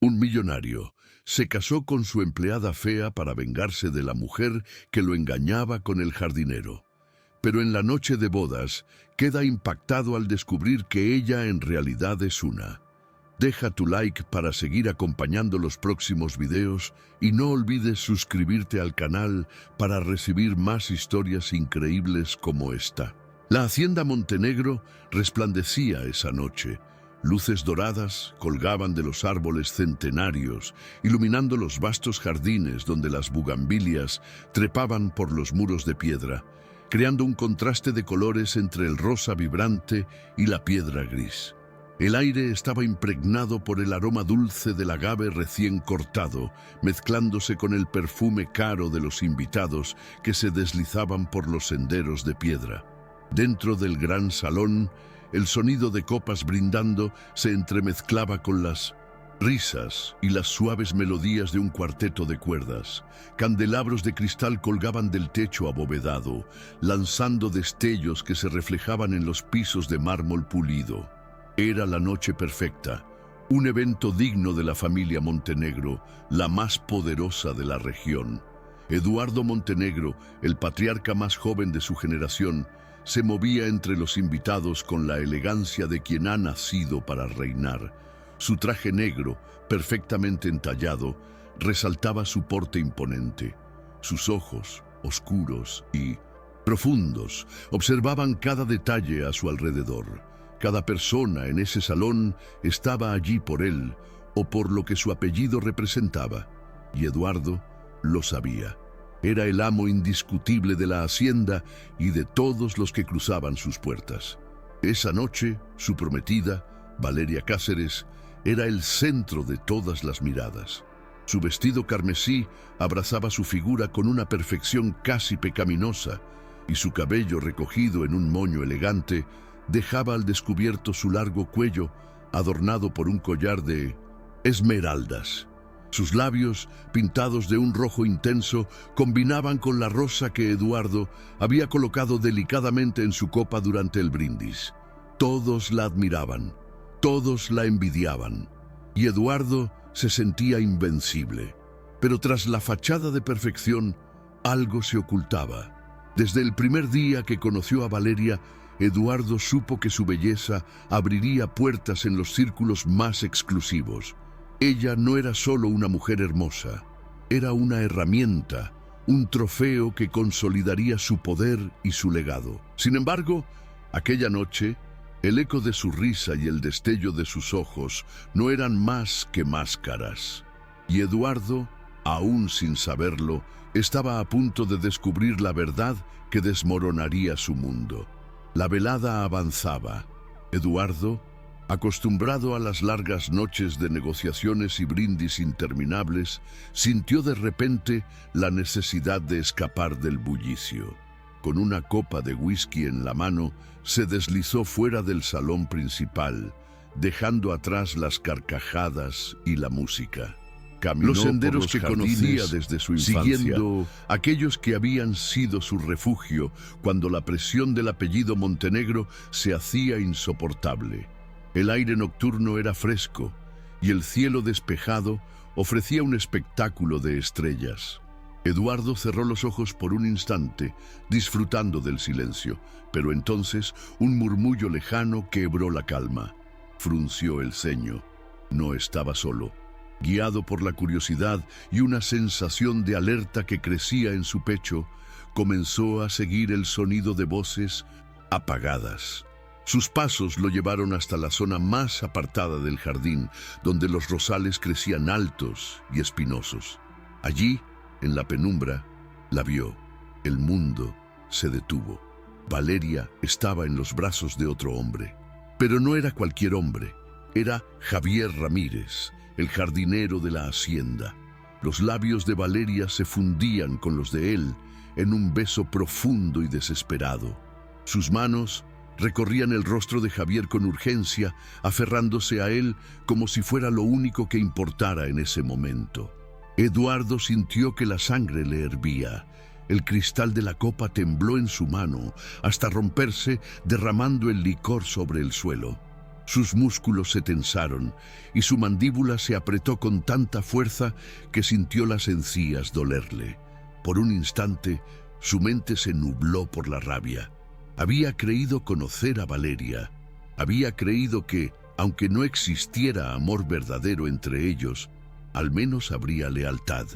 Un millonario se casó con su empleada fea para vengarse de la mujer que lo engañaba con el jardinero. Pero en la noche de bodas queda impactado al descubrir que ella en realidad es una. Deja tu like para seguir acompañando los próximos videos y no olvides suscribirte al canal para recibir más historias increíbles como esta. La hacienda Montenegro resplandecía esa noche. Luces doradas colgaban de los árboles centenarios, iluminando los vastos jardines donde las bugambilias trepaban por los muros de piedra, creando un contraste de colores entre el rosa vibrante y la piedra gris. El aire estaba impregnado por el aroma dulce del agave recién cortado, mezclándose con el perfume caro de los invitados que se deslizaban por los senderos de piedra. Dentro del gran salón, el sonido de copas brindando se entremezclaba con las risas y las suaves melodías de un cuarteto de cuerdas. Candelabros de cristal colgaban del techo abovedado, lanzando destellos que se reflejaban en los pisos de mármol pulido. Era la noche perfecta, un evento digno de la familia Montenegro, la más poderosa de la región. Eduardo Montenegro, el patriarca más joven de su generación, se movía entre los invitados con la elegancia de quien ha nacido para reinar. Su traje negro, perfectamente entallado, resaltaba su porte imponente. Sus ojos, oscuros y profundos, observaban cada detalle a su alrededor. Cada persona en ese salón estaba allí por él o por lo que su apellido representaba, y Eduardo lo sabía. Era el amo indiscutible de la hacienda y de todos los que cruzaban sus puertas. Esa noche, su prometida, Valeria Cáceres, era el centro de todas las miradas. Su vestido carmesí abrazaba su figura con una perfección casi pecaminosa, y su cabello recogido en un moño elegante dejaba al descubierto su largo cuello, adornado por un collar de esmeraldas. Sus labios, pintados de un rojo intenso, combinaban con la rosa que Eduardo había colocado delicadamente en su copa durante el brindis. Todos la admiraban, todos la envidiaban, y Eduardo se sentía invencible. Pero tras la fachada de perfección, algo se ocultaba. Desde el primer día que conoció a Valeria, Eduardo supo que su belleza abriría puertas en los círculos más exclusivos. Ella no era solo una mujer hermosa, era una herramienta, un trofeo que consolidaría su poder y su legado. Sin embargo, aquella noche, el eco de su risa y el destello de sus ojos no eran más que máscaras. Y Eduardo, aún sin saberlo, estaba a punto de descubrir la verdad que desmoronaría su mundo. La velada avanzaba. Eduardo, acostumbrado a las largas noches de negociaciones y brindis interminables, sintió de repente la necesidad de escapar del bullicio. Con una copa de whisky en la mano, se deslizó fuera del salón principal, dejando atrás las carcajadas y la música. Caminó los senderos que conocía desde su infancia, siguiendo aquellos que habían sido su refugio cuando la presión del apellido Montenegro se hacía insoportable. El aire nocturno era fresco y el cielo despejado ofrecía un espectáculo de estrellas. Eduardo cerró los ojos por un instante, disfrutando del silencio, pero entonces un murmullo lejano quebró la calma. Frunció el ceño. No estaba solo. Guiado por la curiosidad y una sensación de alerta que crecía en su pecho, comenzó a seguir el sonido de voces apagadas. Sus pasos lo llevaron hasta la zona más apartada del jardín, donde los rosales crecían altos y espinosos. Allí, en la penumbra, la vio. El mundo se detuvo. Valeria estaba en los brazos de otro hombre. Pero no era cualquier hombre. Era Javier Ramírez, el jardinero de la hacienda. Los labios de Valeria se fundían con los de él en un beso profundo y desesperado. Sus manos recorrían el rostro de Javier con urgencia, aferrándose a él como si fuera lo único que importara en ese momento. Eduardo sintió que la sangre le hervía. El cristal de la copa tembló en su mano hasta romperse, derramando el licor sobre el suelo. Sus músculos se tensaron y su mandíbula se apretó con tanta fuerza que sintió las encías dolerle. Por un instante, su mente se nubló por la rabia. Había creído conocer a Valeria. Había creído que, aunque no existiera amor verdadero entre ellos, al menos habría lealtad.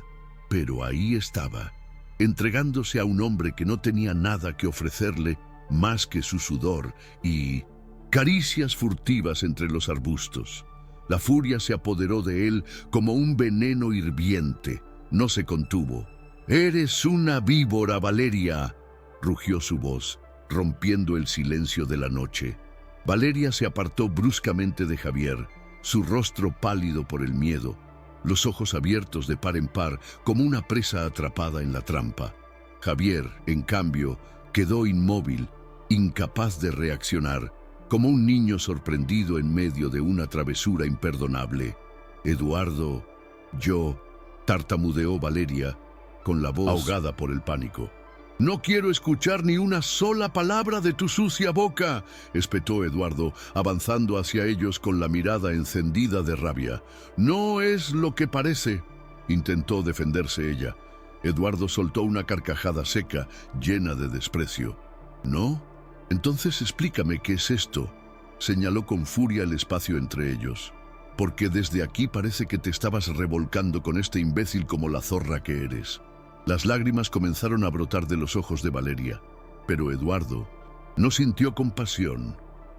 Pero ahí estaba, entregándose a un hombre que no tenía nada que ofrecerle más que su sudor y caricias furtivas entre los arbustos. La furia se apoderó de él como un veneno hirviente. No se contuvo. «¡Eres una víbora, Valeria!», rugió su voz, rompiendo el silencio de la noche. Valeria se apartó bruscamente de Javier, su rostro pálido por el miedo, los ojos abiertos de par en par como una presa atrapada en la trampa. Javier, en cambio, quedó inmóvil, incapaz de reaccionar, como un niño sorprendido en medio de una travesura imperdonable. «Eduardo, yo», tartamudeó Valeria, con la voz ahogada por el pánico. «No quiero escuchar ni una sola palabra de tu sucia boca», espetó Eduardo, avanzando hacia ellos con la mirada encendida de rabia. «No es lo que parece», intentó defenderse ella. Eduardo soltó una carcajada seca, llena de desprecio. «¿No? Entonces explícame qué es esto», señaló con furia el espacio entre ellos. «Porque desde aquí parece que te estabas revolcando con este imbécil como la zorra que eres». Las lágrimas comenzaron a brotar de los ojos de Valeria, pero Eduardo no sintió compasión.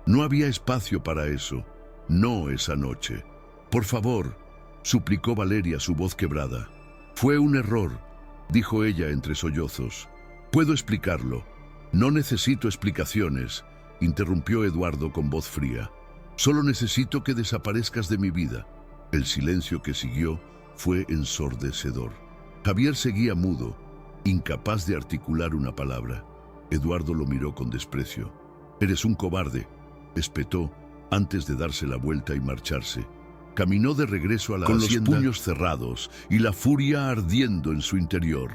No había espacio para eso, no esa noche. «Por favor», suplicó Valeria, su voz quebrada. «Fue un error», dijo ella entre sollozos. «Puedo explicarlo». «No necesito explicaciones», interrumpió Eduardo con voz fría. «Solo necesito que desaparezcas de mi vida». El silencio que siguió fue ensordecedor. Javier seguía mudo, incapaz de articular una palabra. Eduardo lo miró con desprecio. «Eres un cobarde», espetó antes de darse la vuelta y marcharse. Caminó de regreso a la hacienda con los puños cerrados y la furia ardiendo en su interior.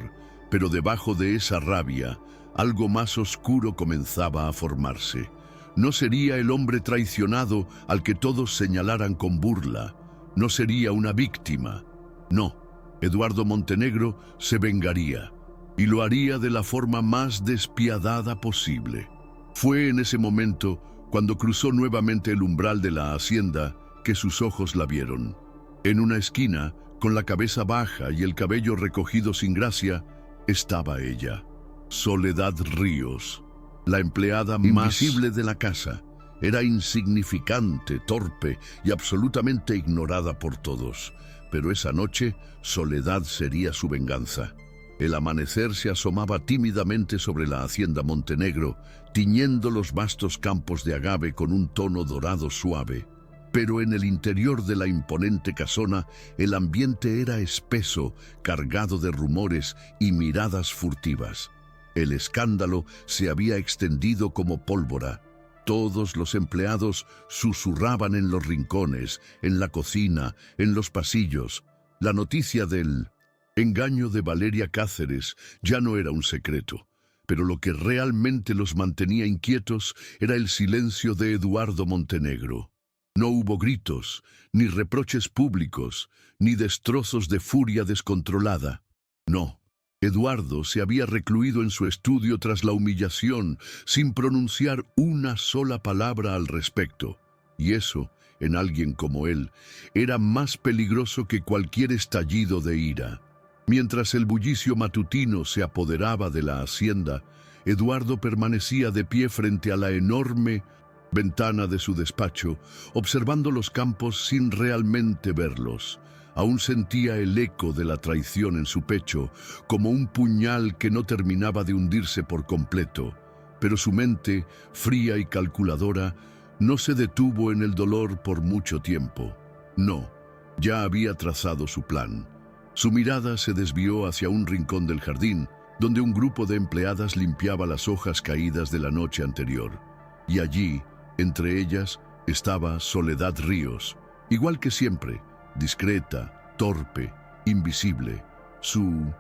Pero debajo de esa rabia, algo más oscuro comenzaba a formarse. No sería el hombre traicionado al que todos señalaran con burla. No sería una víctima. No. Eduardo Montenegro se vengaría, y lo haría de la forma más despiadada posible. Fue en ese momento, cuando cruzó nuevamente el umbral de la hacienda, que sus ojos la vieron. En una esquina, con la cabeza baja y el cabello recogido sin gracia, estaba ella, Soledad Ríos, la empleada más invisible de la casa. Era insignificante, torpe y absolutamente ignorada por todos. Pero esa noche, Soledad sería su venganza. El amanecer se asomaba tímidamente sobre la hacienda Montenegro, tiñendo los vastos campos de agave con un tono dorado suave. Pero en el interior de la imponente casona, el ambiente era espeso, cargado de rumores y miradas furtivas. El escándalo se había extendido como pólvora. Todos los empleados susurraban en los rincones, en la cocina, en los pasillos. La noticia del engaño de Valeria Cáceres ya no era un secreto, pero lo que realmente los mantenía inquietos era el silencio de Eduardo Montenegro. No hubo gritos, ni reproches públicos, ni destrozos de furia descontrolada. No. Eduardo se había recluido en su estudio tras la humillación, sin pronunciar una sola palabra al respecto. Y eso, en alguien como él, era más peligroso que cualquier estallido de ira. Mientras el bullicio matutino se apoderaba de la hacienda, Eduardo permanecía de pie frente a la enorme ventana de su despacho, observando los campos sin realmente verlos. Aún sentía el eco de la traición en su pecho, como un puñal que no terminaba de hundirse por completo. Pero su mente, fría y calculadora, no se detuvo en el dolor por mucho tiempo. No, ya había trazado su plan. Su mirada se desvió hacia un rincón del jardín, donde un grupo de empleadas limpiaba las hojas caídas de la noche anterior. Y allí, entre ellas, estaba Soledad Ríos, igual que siempre, discreta, torpe, invisible, su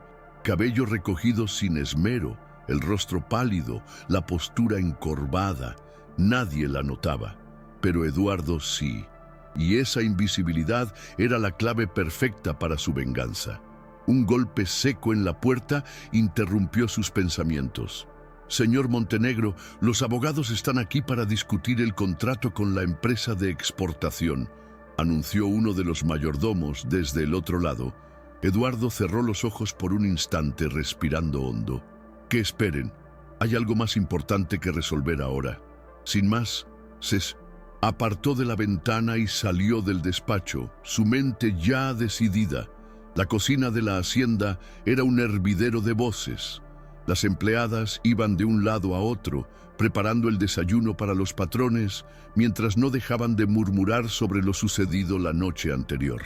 cabello recogido sin esmero, el rostro pálido, la postura encorvada. Nadie la notaba, pero Eduardo sí. Y esa invisibilidad era la clave perfecta para su venganza. Un golpe seco en la puerta interrumpió sus pensamientos. «Señor Montenegro, los abogados están aquí para discutir el contrato con la empresa de exportación», anunció uno de los mayordomos desde el otro lado. Eduardo cerró los ojos por un instante, respirando hondo. «Que esperen. Hay algo más importante que resolver ahora». Sin más, se apartó de la ventana y salió del despacho, su mente ya decidida. La cocina de la hacienda era un hervidero de voces. Las empleadas iban de un lado a otro, preparando el desayuno para los patrones, mientras no dejaban de murmurar sobre lo sucedido la noche anterior.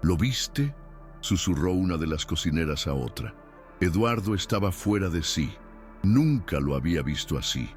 «¿Lo viste?», susurró una de las cocineras a otra. Eduardo estaba fuera de sí. Nunca lo había visto así.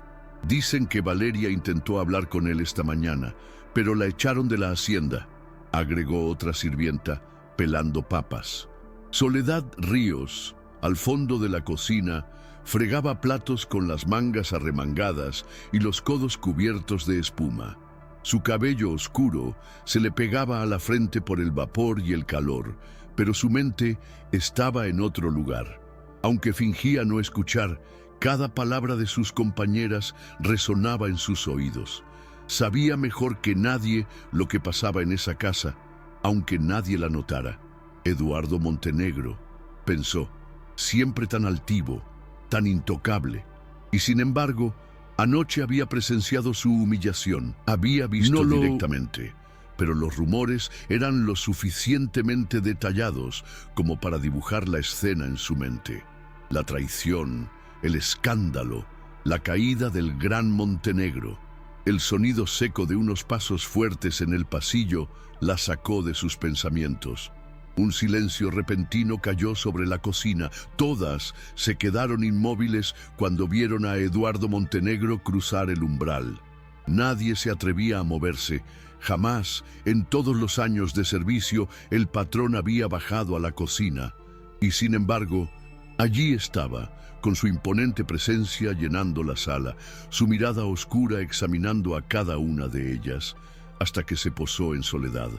«Dicen que Valeria intentó hablar con él esta mañana, pero la echaron de la hacienda», agregó otra sirvienta, pelando papas. Soledad Ríos, al fondo de la cocina, fregaba platos con las mangas arremangadas y los codos cubiertos de espuma. Su cabello oscuro se le pegaba a la frente por el vapor y el calor, pero su mente estaba en otro lugar. Aunque fingía no escuchar, cada palabra de sus compañeras resonaba en sus oídos. Sabía mejor que nadie lo que pasaba en esa casa, aunque nadie la notara. Eduardo Montenegro, pensó, siempre tan altivo, tan intocable. Y sin embargo, anoche había presenciado su humillación. Había visto directamente, pero los rumores eran lo suficientemente detallados como para dibujar la escena en su mente. La traición, el escándalo, la caída del gran Montenegro. El sonido seco de unos pasos fuertes en el pasillo la sacó de sus pensamientos. Un silencio repentino cayó sobre la cocina. Todas se quedaron inmóviles cuando vieron a Eduardo Montenegro cruzar el umbral. Nadie se atrevía a moverse. Jamás, en todos los años de servicio, el patrón había bajado a la cocina. Y sin embargo, allí estaba, con su imponente presencia llenando la sala, su mirada oscura examinando a cada una de ellas, hasta que se posó en Soledad.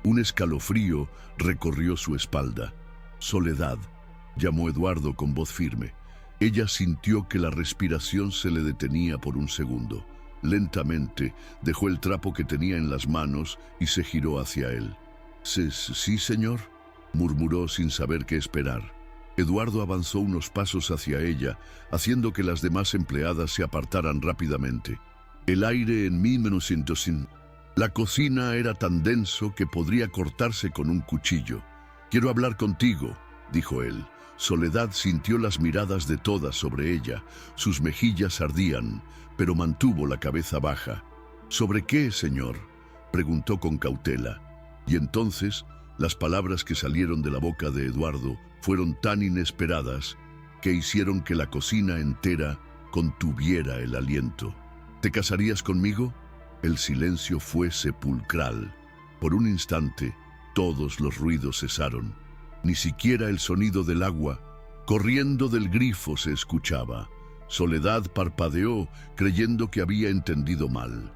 Un escalofrío recorrió su espalda. «Soledad», llamó Eduardo con voz firme. Ella sintió que la respiración se le detenía por un segundo. Lentamente dejó el trapo que tenía en las manos y se giró hacia él. «Sí, señor», murmuró sin saber qué esperar. Eduardo avanzó unos pasos hacia ella, haciendo que las demás empleadas se apartaran rápidamente. El aire en 1900. La cocina era tan denso que podría cortarse con un cuchillo. «Quiero hablar contigo», dijo él. Soledad sintió las miradas de todas sobre ella. Sus mejillas ardían, pero mantuvo la cabeza baja. «¿Sobre qué, señor?», preguntó con cautela. Y entonces, las palabras que salieron de la boca de Eduardo fueron tan inesperadas que hicieron que la cocina entera contuviera el aliento. «¿Te casarías conmigo?». El silencio fue sepulcral. Por un instante, todos los ruidos cesaron. Ni siquiera el sonido del agua corriendo del grifo se escuchaba. Soledad parpadeó, creyendo que había entendido mal.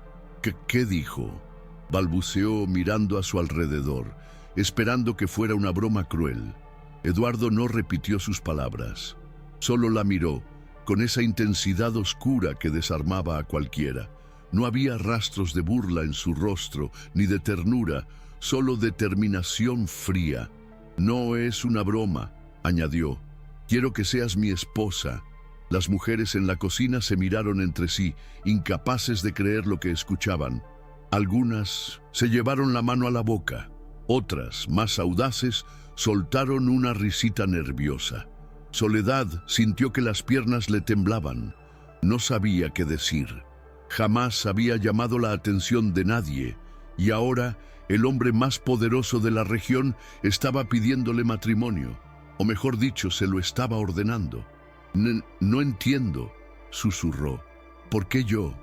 ¿Qué dijo?», balbuceó mirando a su alrededor, esperando que fuera una broma cruel. Eduardo no repitió sus palabras. Solo la miró, con esa intensidad oscura que desarmaba a cualquiera. No había rastros de burla en su rostro, ni de ternura, solo determinación fría. «No es una broma», añadió. «Quiero que seas mi esposa». Las mujeres en la cocina se miraron entre sí, incapaces de creer lo que escuchaban. Algunas se llevaron la mano a la boca. Otras, más audaces, soltaron una risita nerviosa. Soledad sintió que las piernas le temblaban. No sabía qué decir. Jamás había llamado la atención de nadie, y ahora el hombre más poderoso de la región estaba pidiéndole matrimonio, o mejor dicho, se lo estaba ordenando. «No entiendo», susurró. «¿Por qué yo?».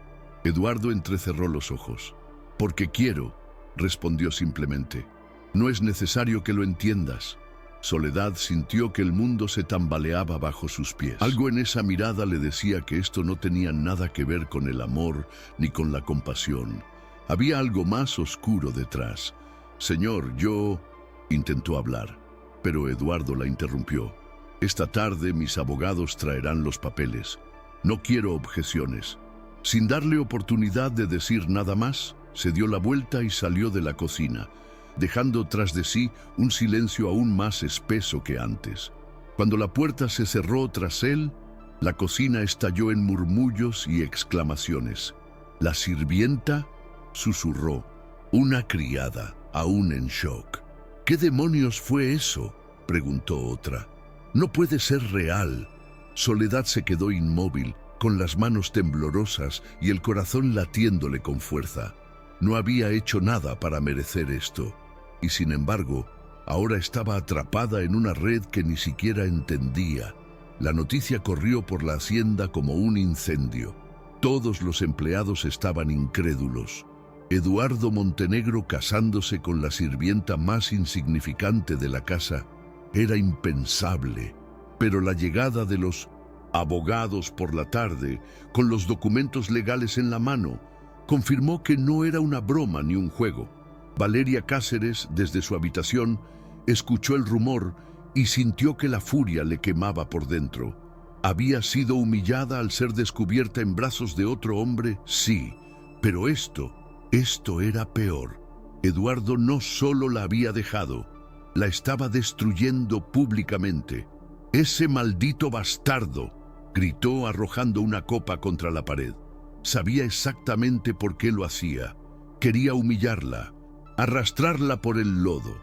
Eduardo entrecerró los ojos. «Porque quiero», respondió simplemente. «No es necesario que lo entiendas». Soledad sintió que el mundo se tambaleaba bajo sus pies. Algo en esa mirada le decía que esto no tenía nada que ver con el amor ni con la compasión. Había algo más oscuro detrás. «Señor, yo…» intentó hablar, pero Eduardo la interrumpió. «Esta tarde mis abogados traerán los papeles. No quiero objeciones». Sin darle oportunidad de decir nada más, se dio la vuelta y salió de la cocina, dejando tras de sí un silencio aún más espeso que antes. Cuando la puerta se cerró tras él, la cocina estalló en murmullos y exclamaciones. «¿La sirvienta?», susurró. Una criada, aún en shock. «¿Qué demonios fue eso?», preguntó otra. «No puede ser real». Soledad se quedó inmóvil, con las manos temblorosas y el corazón latiéndole con fuerza. No había hecho nada para merecer esto, y sin embargo, ahora estaba atrapada en una red que ni siquiera entendía. La noticia corrió por la hacienda como un incendio. Todos los empleados estaban incrédulos. Eduardo Montenegro casándose con la sirvienta más insignificante de la casa era impensable, pero la llegada de los abogados por la tarde, con los documentos legales en la mano, confirmó que no era una broma ni un juego. Valeria Cáceres, desde su habitación, escuchó el rumor y sintió que la furia le quemaba por dentro. ¿Había sido humillada al ser descubierta en brazos de otro hombre? Sí, pero esto era peor. Eduardo no solo la había dejado, la estaba destruyendo públicamente. «¡Ese maldito bastardo!», gritó arrojando una copa contra la pared. Sabía exactamente por qué lo hacía. Quería humillarla, arrastrarla por el lodo,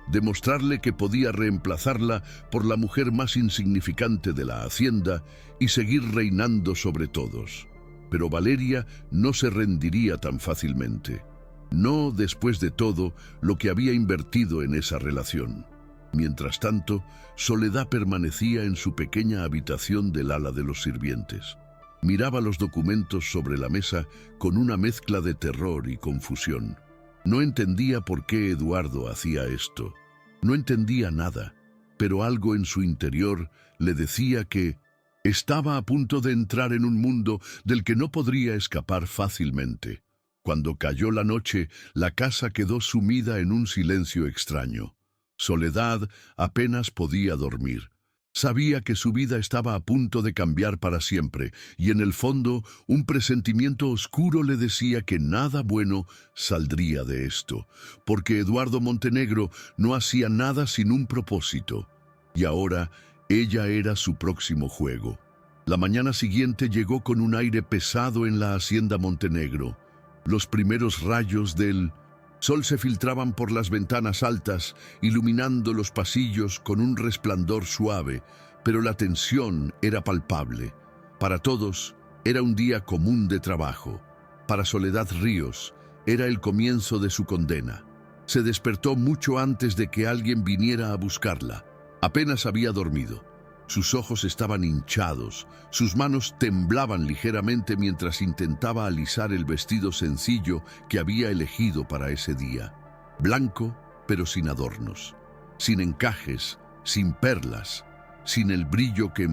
demostrarle que podía reemplazarla por la mujer más insignificante de la hacienda y seguir reinando sobre todos. Pero Valeria no se rendiría tan fácilmente. No después de todo lo que había invertido en esa relación. Mientras tanto, Soledad permanecía en su pequeña habitación del ala de los sirvientes. Miraba los documentos sobre la mesa con una mezcla de terror y confusión. No entendía por qué Eduardo hacía esto. No entendía nada, pero algo en su interior le decía que estaba a punto de entrar en un mundo del que no podría escapar fácilmente. Cuando cayó la noche, la casa quedó sumida en un silencio extraño. Soledad apenas podía dormir. Sabía que su vida estaba a punto de cambiar para siempre, y en el fondo un presentimiento oscuro le decía que nada bueno saldría de esto, porque Eduardo Montenegro no hacía nada sin un propósito, y ahora ella era su próximo juego. La mañana siguiente llegó con un aire pesado en la hacienda Montenegro. Los primeros rayos del sol se filtraban por las ventanas altas, iluminando los pasillos con un resplandor suave, pero la tensión era palpable. Para todos, era un día común de trabajo. Para Soledad Ríos, era el comienzo de su condena. Se despertó mucho antes de que alguien viniera a buscarla. Apenas había dormido. Sus ojos estaban hinchados, sus manos temblaban ligeramente mientras intentaba alisar el vestido sencillo que había elegido para ese día. Blanco, pero sin adornos, sin encajes, sin perlas, sin el brillo que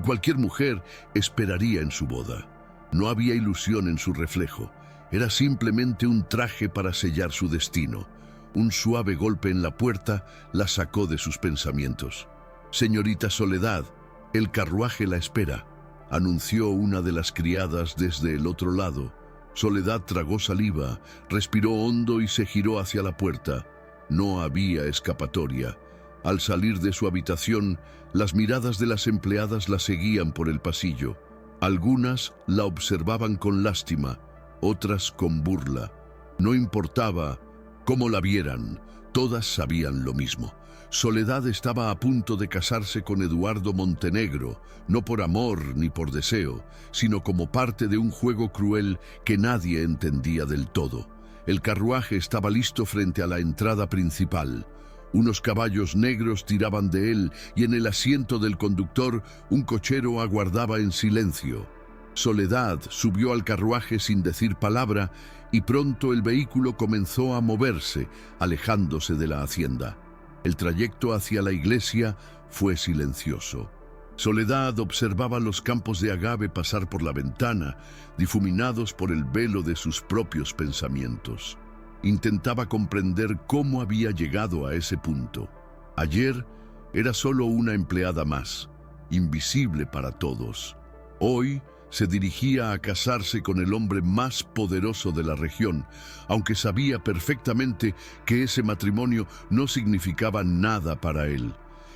cualquier mujer esperaría en su boda. No había ilusión en su reflejo, era simplemente un traje para sellar su destino. Un suave golpe en la puerta la sacó de sus pensamientos. «Señorita Soledad, el carruaje la espera», anunció una de las criadas desde el otro lado. Soledad tragó saliva, respiró hondo y se giró hacia la puerta. No había escapatoria. Al salir de su habitación, las miradas de las empleadas la seguían por el pasillo. Algunas la observaban con lástima, otras con burla. No importaba cómo la vieran, todas sabían lo mismo. Soledad estaba a punto de casarse con Eduardo Montenegro, no por amor ni por deseo, sino como parte de un juego cruel que nadie entendía del todo. El carruaje estaba listo frente a la entrada principal. Unos caballos negros tiraban de él y en el asiento del conductor un cochero aguardaba en silencio. Soledad subió al carruaje sin decir palabra y pronto el vehículo comenzó a moverse, alejándose de la hacienda. El trayecto hacia la iglesia fue silencioso. Soledad observaba los campos de agave pasar por la ventana, difuminados por el velo de sus propios pensamientos. Intentaba comprender cómo había llegado a ese punto. Ayer era solo una empleada más, invisible para todos. Hoy se dirigía a casarse con el hombre más poderoso de la región, aunque sabía perfectamente que ese matrimonio no significaba nada para él.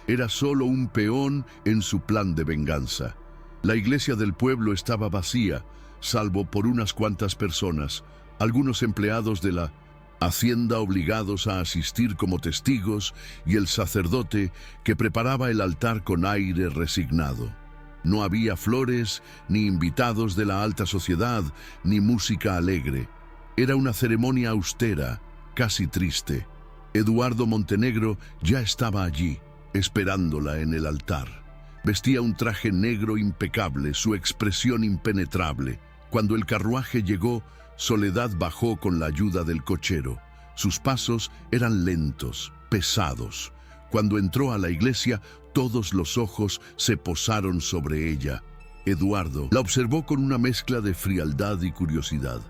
Era solo un peón en su plan de venganza. La iglesia del pueblo estaba vacía, salvo por unas cuantas personas, algunos empleados de la hacienda obligados a asistir como testigos y el sacerdote que preparaba el altar con aire resignado. No había flores, ni invitados de la alta sociedad, ni música alegre. Era una ceremonia austera, casi triste. Eduardo Montenegro ya estaba allí, esperándola en el altar. Vestía un traje negro impecable, su expresión impenetrable. Cuando el carruaje llegó, Soledad bajó con la ayuda del cochero. Sus pasos eran lentos, pesados. Cuando entró a la iglesia, todos los ojos se posaron sobre ella. Eduardo la observó con una mezcla de frialdad y curiosidad.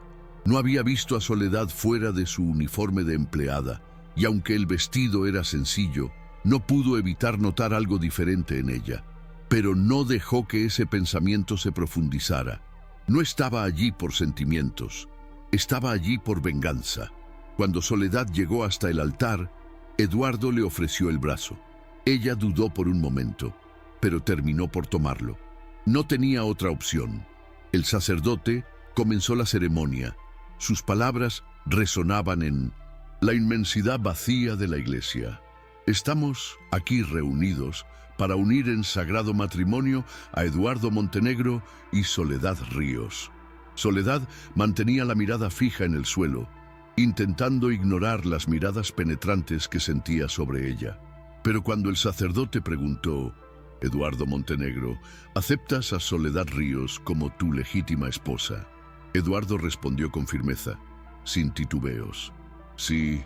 No había visto a Soledad fuera de su uniforme de empleada, y aunque el vestido era sencillo, no pudo evitar notar algo diferente en ella. Pero no dejó que ese pensamiento se profundizara. No estaba allí por sentimientos, estaba allí por venganza. Cuando Soledad llegó hasta el altar, Eduardo le ofreció el brazo. Ella dudó por un momento, pero terminó por tomarlo. No tenía otra opción. El sacerdote comenzó la ceremonia. Sus palabras resonaban en la inmensidad vacía de la iglesia. Estamos aquí reunidos para unir en sagrado matrimonio a Eduardo Montenegro y Soledad Ríos. Soledad mantenía la mirada fija en el suelo, intentando ignorar las miradas penetrantes que sentía sobre ella. Pero cuando el sacerdote preguntó: Eduardo Montenegro, ¿aceptas a Soledad Ríos como tu legítima esposa? Eduardo respondió con firmeza, sin titubeos: sí,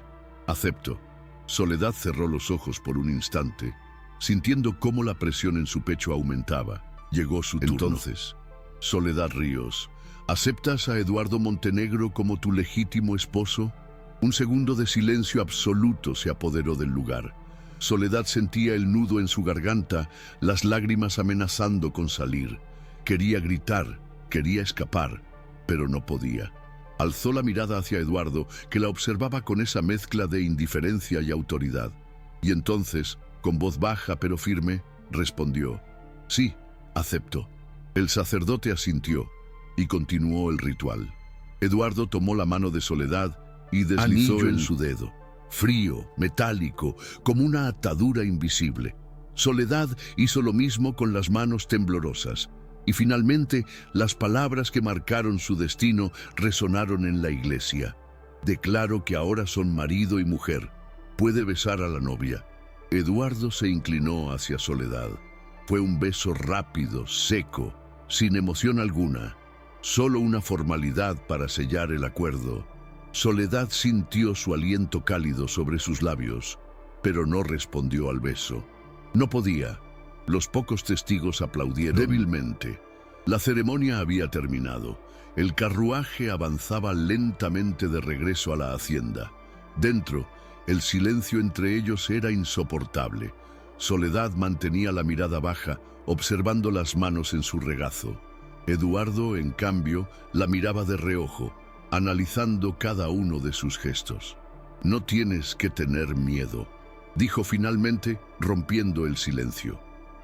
acepto. Soledad cerró los ojos por un instante, sintiendo cómo la presión en su pecho aumentaba. Llegó su turno. Entonces, Soledad Ríos, ¿aceptas a Eduardo Montenegro como tu legítimo esposo? Un segundo de silencio absoluto se apoderó del lugar. Soledad sentía el nudo en su garganta, las lágrimas amenazando con salir. Quería gritar, quería escapar, pero no podía. Alzó la mirada hacia Eduardo, que la observaba con esa mezcla de indiferencia y autoridad. Y entonces, con voz baja pero firme, respondió: sí, acepto. El sacerdote asintió y continuó el ritual. Eduardo tomó la mano de Soledad y deslizó en su dedo, frío, metálico, como una atadura invisible. Soledad hizo lo mismo con las manos temblorosas, y finalmente las palabras que marcaron su destino resonaron en la iglesia. Declaro que ahora son marido y mujer. Puede besar a la novia. Eduardo se inclinó hacia Soledad. Fue un beso rápido, seco, sin emoción alguna, solo una formalidad para sellar el acuerdo. Soledad sintió su aliento cálido sobre sus labios, pero no respondió al beso. No podía. Los pocos testigos aplaudieron débilmente. La ceremonia había terminado. El carruaje avanzaba lentamente de regreso a la hacienda. Dentro, el silencio entre ellos era insoportable. Soledad mantenía la mirada baja, observando las manos en su regazo. Eduardo, en cambio, la miraba de reojo, analizando cada uno de sus gestos. No tienes que tener miedo, dijo finalmente, rompiendo el silencio.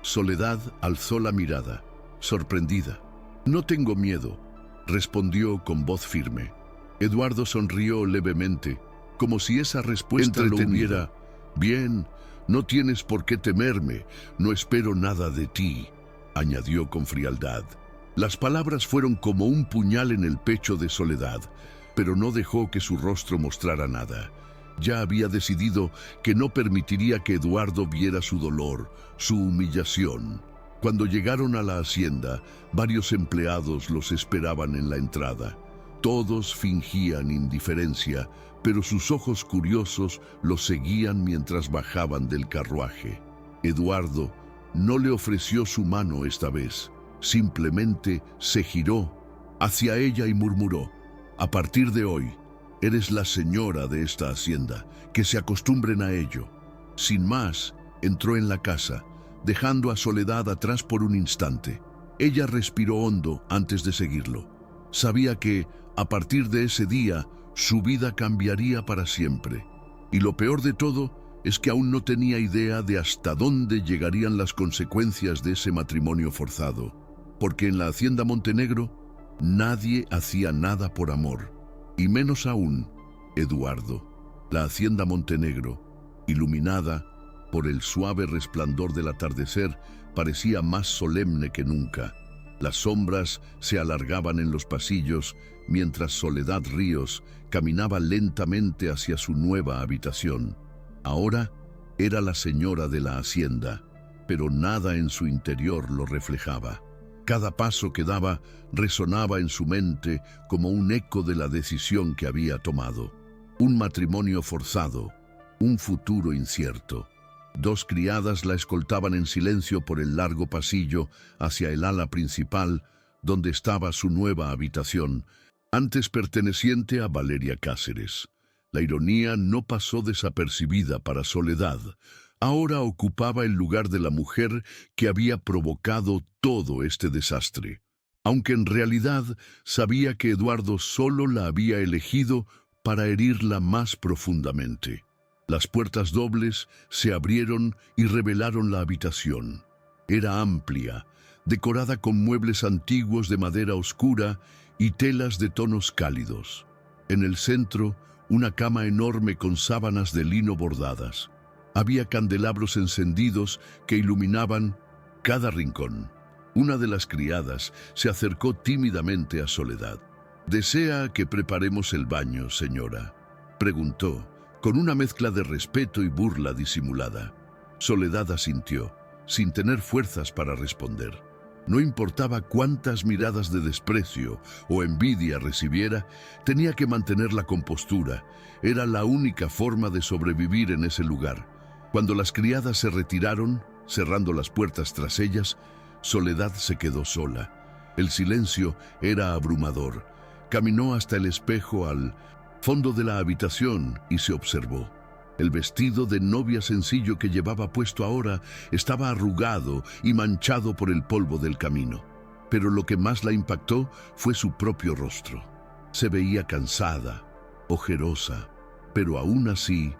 Soledad alzó la mirada, sorprendida. No tengo miedo, respondió con voz firme. Eduardo sonrió levemente, como si esa respuesta lo hubiera. Bien, no tienes por qué temerme, no espero nada de ti, añadió con frialdad. Las palabras fueron como un puñal en el pecho de Soledad, pero no dejó que su rostro mostrara nada. Ya había decidido que no permitiría que Eduardo viera su dolor, su humillación. Cuando llegaron a la hacienda, varios empleados los esperaban en la entrada. Todos fingían indiferencia, pero sus ojos curiosos los seguían mientras bajaban del carruaje. Eduardo no le ofreció su mano esta vez. Simplemente se giró hacia ella y murmuró: «A partir de hoy, eres la señora de esta hacienda, que se acostumbren a ello». Sin más, entró en la casa, dejando a Soledad atrás por un instante. Ella respiró hondo antes de seguirlo. Sabía que, a partir de ese día, su vida cambiaría para siempre. Y lo peor de todo es que aún no tenía idea de hasta dónde llegarían las consecuencias de ese matrimonio forzado. Porque en la hacienda Montenegro, nadie hacía nada por amor, y menos aún Eduardo. La hacienda Montenegro, iluminada por el suave resplandor del atardecer, parecía más solemne que nunca. Las sombras se alargaban en los pasillos mientras Soledad Ríos caminaba lentamente hacia su nueva habitación. Ahora era la señora de la hacienda, pero nada en su interior lo reflejaba. Cada paso que daba resonaba en su mente como un eco de la decisión que había tomado. Un matrimonio forzado, un futuro incierto. 2 criadas la escoltaban en silencio por el largo pasillo hacia el ala principal, donde estaba su nueva habitación, antes perteneciente a Valeria Cáceres. La ironía no pasó desapercibida para Soledad. Ahora ocupaba el lugar de la mujer que había provocado todo este desastre, aunque en realidad sabía que Eduardo solo la había elegido para herirla más profundamente. Las puertas dobles se abrieron y revelaron la habitación. Era amplia, decorada con muebles antiguos de madera oscura y telas de tonos cálidos. En el centro, una cama enorme con sábanas de lino bordadas. Había candelabros encendidos que iluminaban cada rincón. Una de las criadas se acercó tímidamente a Soledad. «¿Desea que preparemos el baño, señora?», preguntó, con una mezcla de respeto y burla disimulada. Soledad asintió, sin tener fuerzas para responder. No importaba cuántas miradas de desprecio o envidia recibiera, tenía que mantener la compostura. Era la única forma de sobrevivir en ese lugar. Cuando las criadas se retiraron, cerrando las puertas tras ellas, Soledad se quedó sola. El silencio era abrumador. Caminó hasta el espejo al fondo de la habitación y se observó. El vestido de novia sencillo que llevaba puesto ahora estaba arrugado y manchado por el polvo del camino. Pero lo que más la impactó fue su propio rostro. Se veía cansada, ojerosa, pero aún así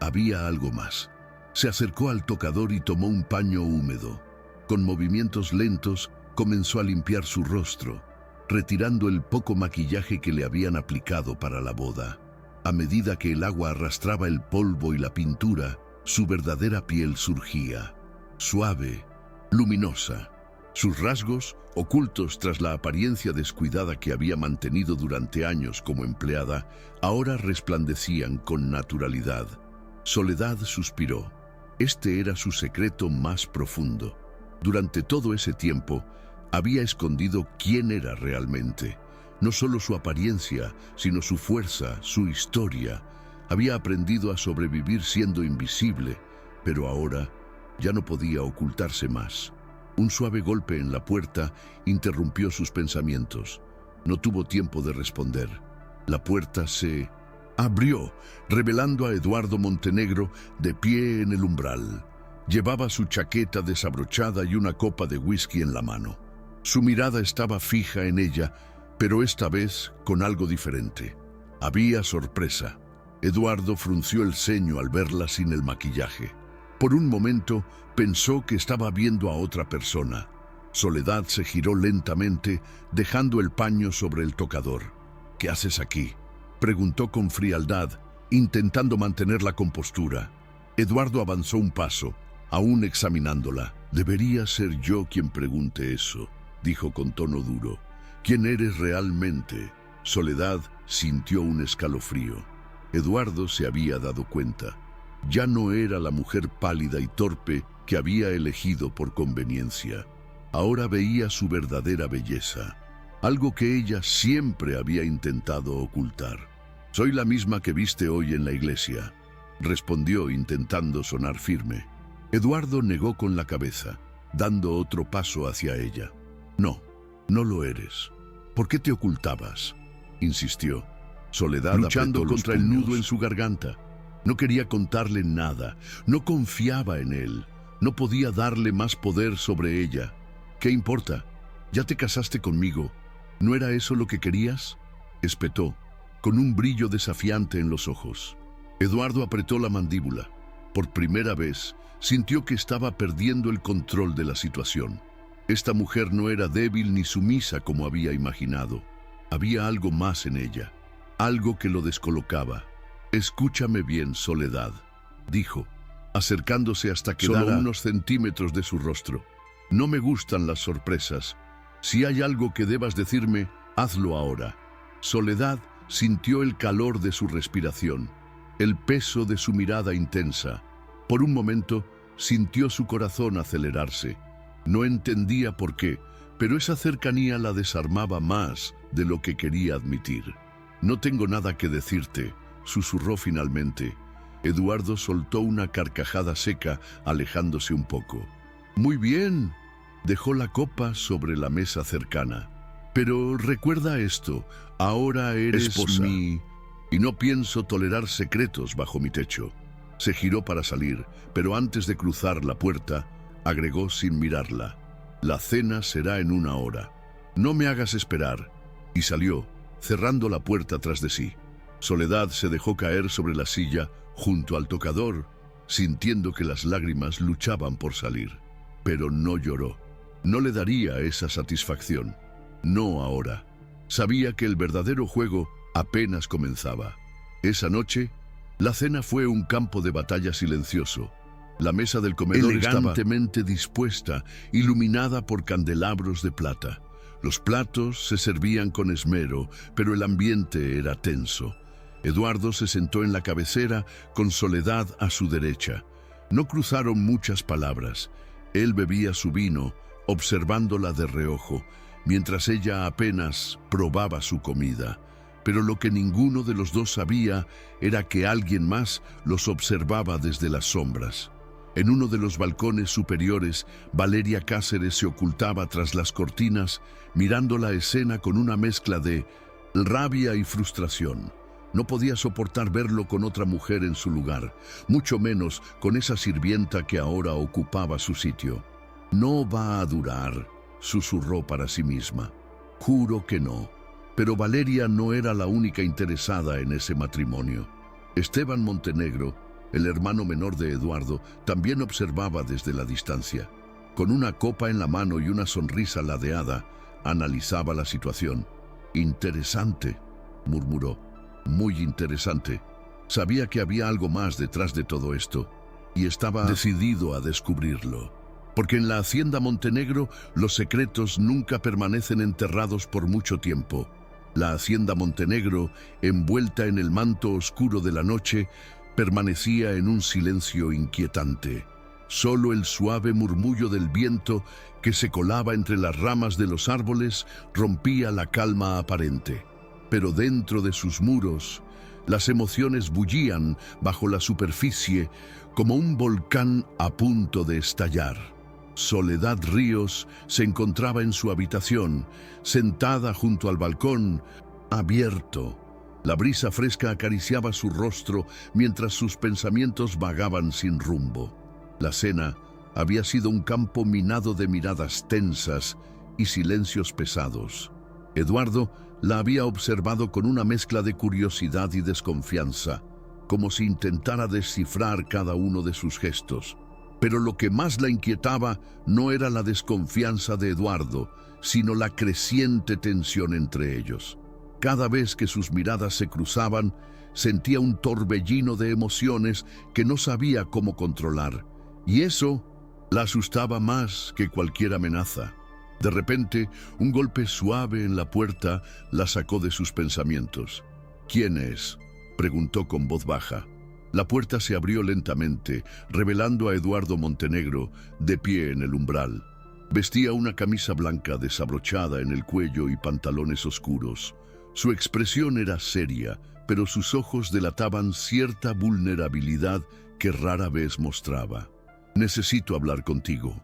había algo más. Se acercó al tocador y tomó un paño húmedo. Con movimientos lentos comenzó a limpiar su rostro, retirando el poco maquillaje que le habían aplicado para la boda. A medida que el agua arrastraba el polvo y la pintura, su verdadera piel surgía, suave, luminosa. Sus rasgos, ocultos tras la apariencia descuidada que había mantenido durante años como empleada, ahora resplandecían con naturalidad. Soledad suspiró. Este era su secreto más profundo. Durante todo ese tiempo, había escondido quién era realmente. No solo su apariencia, sino su fuerza, su historia. Había aprendido a sobrevivir siendo invisible, pero ahora ya no podía ocultarse más. Un suave golpe en la puerta interrumpió sus pensamientos. No tuvo tiempo de responder. La puerta se abrió, revelando a Eduardo Montenegro de pie en el umbral. Llevaba su chaqueta desabrochada y una copa de whisky en la mano. Su mirada estaba fija en ella, pero esta vez con algo diferente. Había sorpresa. Eduardo frunció el ceño al verla sin el maquillaje. Por un momento pensó que estaba viendo a otra persona. Soledad se giró lentamente, dejando el paño sobre el tocador. «¿Qué haces aquí?», preguntó con frialdad, intentando mantener la compostura. Eduardo avanzó un paso, aún examinándola. «Debería ser yo quien pregunte eso», dijo con tono duro. «¿Quién eres realmente?». Soledad sintió un escalofrío. Eduardo se había dado cuenta. Ya no era la mujer pálida y torpe que había elegido por conveniencia. Ahora veía su verdadera belleza, algo que ella siempre había intentado ocultar. «Soy la misma que viste hoy en la iglesia», respondió intentando sonar firme. Eduardo negó con la cabeza. dando otro paso hacia ella. No, no lo eres. ¿Por qué te ocultabas?, insistió. Soledad luchando contra el nudo en su garganta. No quería contarle nada, no confiaba en él, no podía darle más poder sobre ella. ¿Qué importa? Ya te casaste conmigo. ¿No era eso lo que querías?, espetó, con un brillo desafiante en los ojos. Eduardo apretó la mandíbula. Por primera vez, sintió que estaba perdiendo el control de la situación. Esta mujer no era débil ni sumisa como había imaginado. Había algo más en ella, algo que lo descolocaba. «Escúchame bien, Soledad», dijo, acercándose hasta quedar solo unos centímetros de su rostro. «No me gustan las sorpresas. Si hay algo que debas decirme, hazlo ahora». Soledad sintió el calor de su respiración, el peso de su mirada intensa. Por un momento, sintió su corazón acelerarse. No entendía por qué, pero esa cercanía la desarmaba más de lo que quería admitir. «No tengo nada que decirte», susurró finalmente. Eduardo soltó una carcajada seca, alejándose un poco. «Muy bien», dejó la copa sobre la mesa cercana. «Pero recuerda esto, ahora eres esposa y no pienso tolerar secretos bajo mi techo». Se giró para salir, pero antes de cruzar la puerta, agregó sin mirarla: «La cena será en 1 hora. No me hagas esperar», y salió, cerrando la puerta tras de sí. Soledad se dejó caer sobre la silla junto al tocador, sintiendo que las lágrimas luchaban por salir. Pero no lloró. No le daría esa satisfacción. No ahora. Sabía que el verdadero juego apenas comenzaba. Esa noche, la cena fue un campo de batalla silencioso. La mesa del comedor elegantemente dispuesta, iluminada por candelabros de plata. Los platos se servían con esmero, pero el ambiente era tenso. Eduardo se sentó en la cabecera, con Soledad a su derecha. No cruzaron muchas palabras. Él bebía su vino, observándola de reojo, mientras ella apenas probaba su comida. Pero lo que ninguno de los dos sabía era que alguien más los observaba desde las sombras. En uno de los balcones superiores, Valeria Cáceres se ocultaba tras las cortinas, mirando la escena con una mezcla de rabia y frustración. No podía soportar verlo con otra mujer en su lugar, mucho menos con esa sirvienta que ahora ocupaba su sitio. «No va a durar», susurró para sí misma. «Juro que no». Pero Valeria no era la única interesada en ese matrimonio. Esteban Montenegro, el hermano menor de Eduardo, también observaba desde la distancia. Con una copa en la mano y una sonrisa ladeada, analizaba la situación. «Interesante», murmuró. «Muy interesante». Sabía que había algo más detrás de todo esto, y estaba decidido a descubrirlo. Porque en la hacienda Montenegro los secretos nunca permanecen enterrados por mucho tiempo. La hacienda Montenegro, envuelta en el manto oscuro de la noche, permanecía en un silencio inquietante. Solo el suave murmullo del viento que se colaba entre las ramas de los árboles rompía la calma aparente. Pero dentro de sus muros, las emociones bullían bajo la superficie como un volcán a punto de estallar. Soledad Ríos se encontraba en su habitación, sentada junto al balcón, abierto. La brisa fresca acariciaba su rostro mientras sus pensamientos vagaban sin rumbo. La cena había sido un campo minado de miradas tensas y silencios pesados. Eduardo la había observado con una mezcla de curiosidad y desconfianza, como si intentara descifrar cada uno de sus gestos. Pero lo que más la inquietaba no era la desconfianza de Eduardo, sino la creciente tensión entre ellos. Cada vez que sus miradas se cruzaban, sentía un torbellino de emociones que no sabía cómo controlar, y eso la asustaba más que cualquier amenaza. De repente, un golpe suave en la puerta la sacó de sus pensamientos. «¿Quién es?», preguntó con voz baja. La puerta se abrió lentamente, revelando a Eduardo Montenegro de pie en el umbral. Vestía una camisa blanca desabrochada en el cuello y pantalones oscuros. Su expresión era seria, pero sus ojos delataban cierta vulnerabilidad que rara vez mostraba. «Necesito hablar contigo».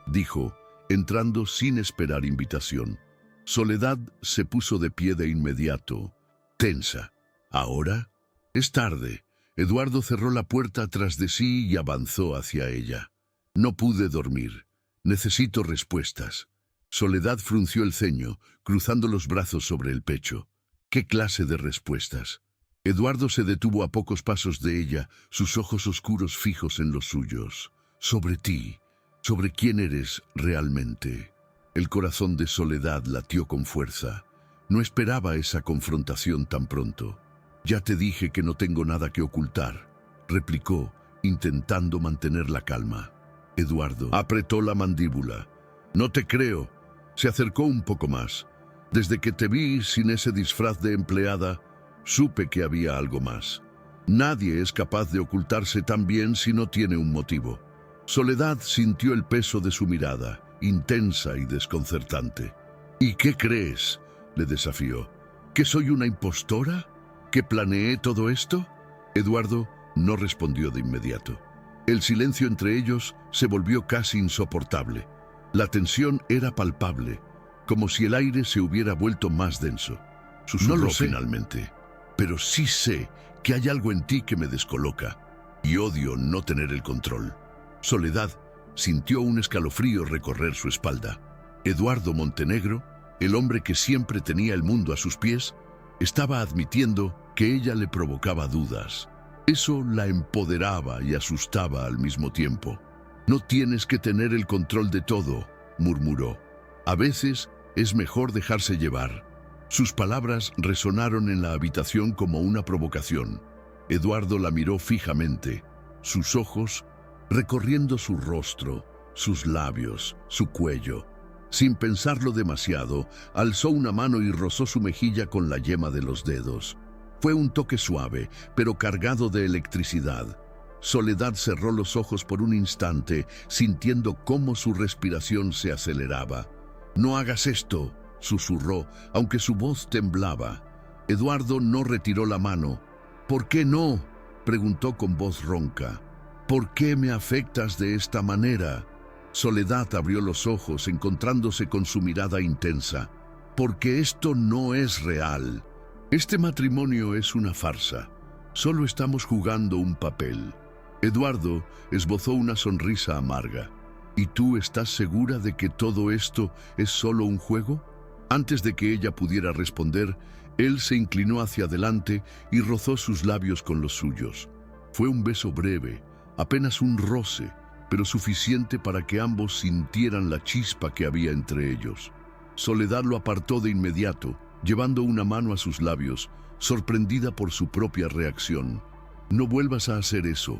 dijo, entrando sin esperar invitación. Soledad se puso de pie de inmediato, tensa. ¿Ahora? Es tarde. Eduardo cerró la puerta tras de sí y avanzó hacia ella. No pude dormir. Necesito respuestas. Soledad frunció el ceño, cruzando los brazos sobre el pecho. ¿Qué clase de respuestas? Eduardo se detuvo a pocos pasos de ella, sus ojos oscuros fijos en los suyos. Sobre ti, sobre quién eres realmente. El corazón de Soledad latió con fuerza. No esperaba esa confrontación tan pronto. Ya te dije que no tengo nada que ocultar, replicó, intentando mantener la calma. Eduardo apretó la mandíbula. No te creo. Se acercó un poco más. Desde que te vi sin ese disfraz de empleada, supe que había algo más. Nadie es capaz de ocultarse tan bien si no tiene un motivo. Soledad sintió el peso de su mirada, intensa y desconcertante. ¿Y qué crees?, le desafió. ¿Que soy una impostora? ¿Que planeé todo esto? Eduardo no respondió de inmediato. El silencio entre ellos se volvió casi insoportable. La tensión era palpable, como si el aire se hubiera vuelto más denso. Susurró No lo sé. finalmente, pero sí sé que hay algo en ti que me descoloca y odio no tener el control. Soledad sintió un escalofrío recorrer su espalda. Eduardo Montenegro, el hombre que siempre tenía el mundo a sus pies, estaba admitiendo que ella le provocaba dudas. Eso la empoderaba y asustaba al mismo tiempo. No tienes que tener el control de todo, murmuró. A veces es mejor dejarse llevar. Sus palabras resonaron en la habitación como una provocación. Eduardo la miró fijamente, sus ojos recorriendo su rostro, sus labios, su cuello. Sin pensarlo demasiado, alzó una mano y rozó su mejilla con la yema de los dedos. Fue un toque suave, pero cargado de electricidad. Soledad cerró los ojos por un instante, sintiendo cómo su respiración se aceleraba. «No hagas esto», susurró, aunque su voz temblaba. Eduardo no retiró la mano. «¿Por qué no?», preguntó con voz ronca. «¿Por qué me afectas de esta manera?». Soledad abrió los ojos, encontrándose con su mirada intensa. «Porque esto no es real. Este matrimonio es una farsa. Solo estamos jugando un papel». Eduardo esbozó una sonrisa amarga. «¿Y tú estás segura de que todo esto es solo un juego?». Antes de que ella pudiera responder, él se inclinó hacia adelante y rozó sus labios con los suyos. Fue un beso breve, apenas un roce, pero suficiente para que ambos sintieran la chispa que había entre ellos. Soledad lo apartó de inmediato, llevando una mano a sus labios, sorprendida por su propia reacción. «No vuelvas a hacer eso»,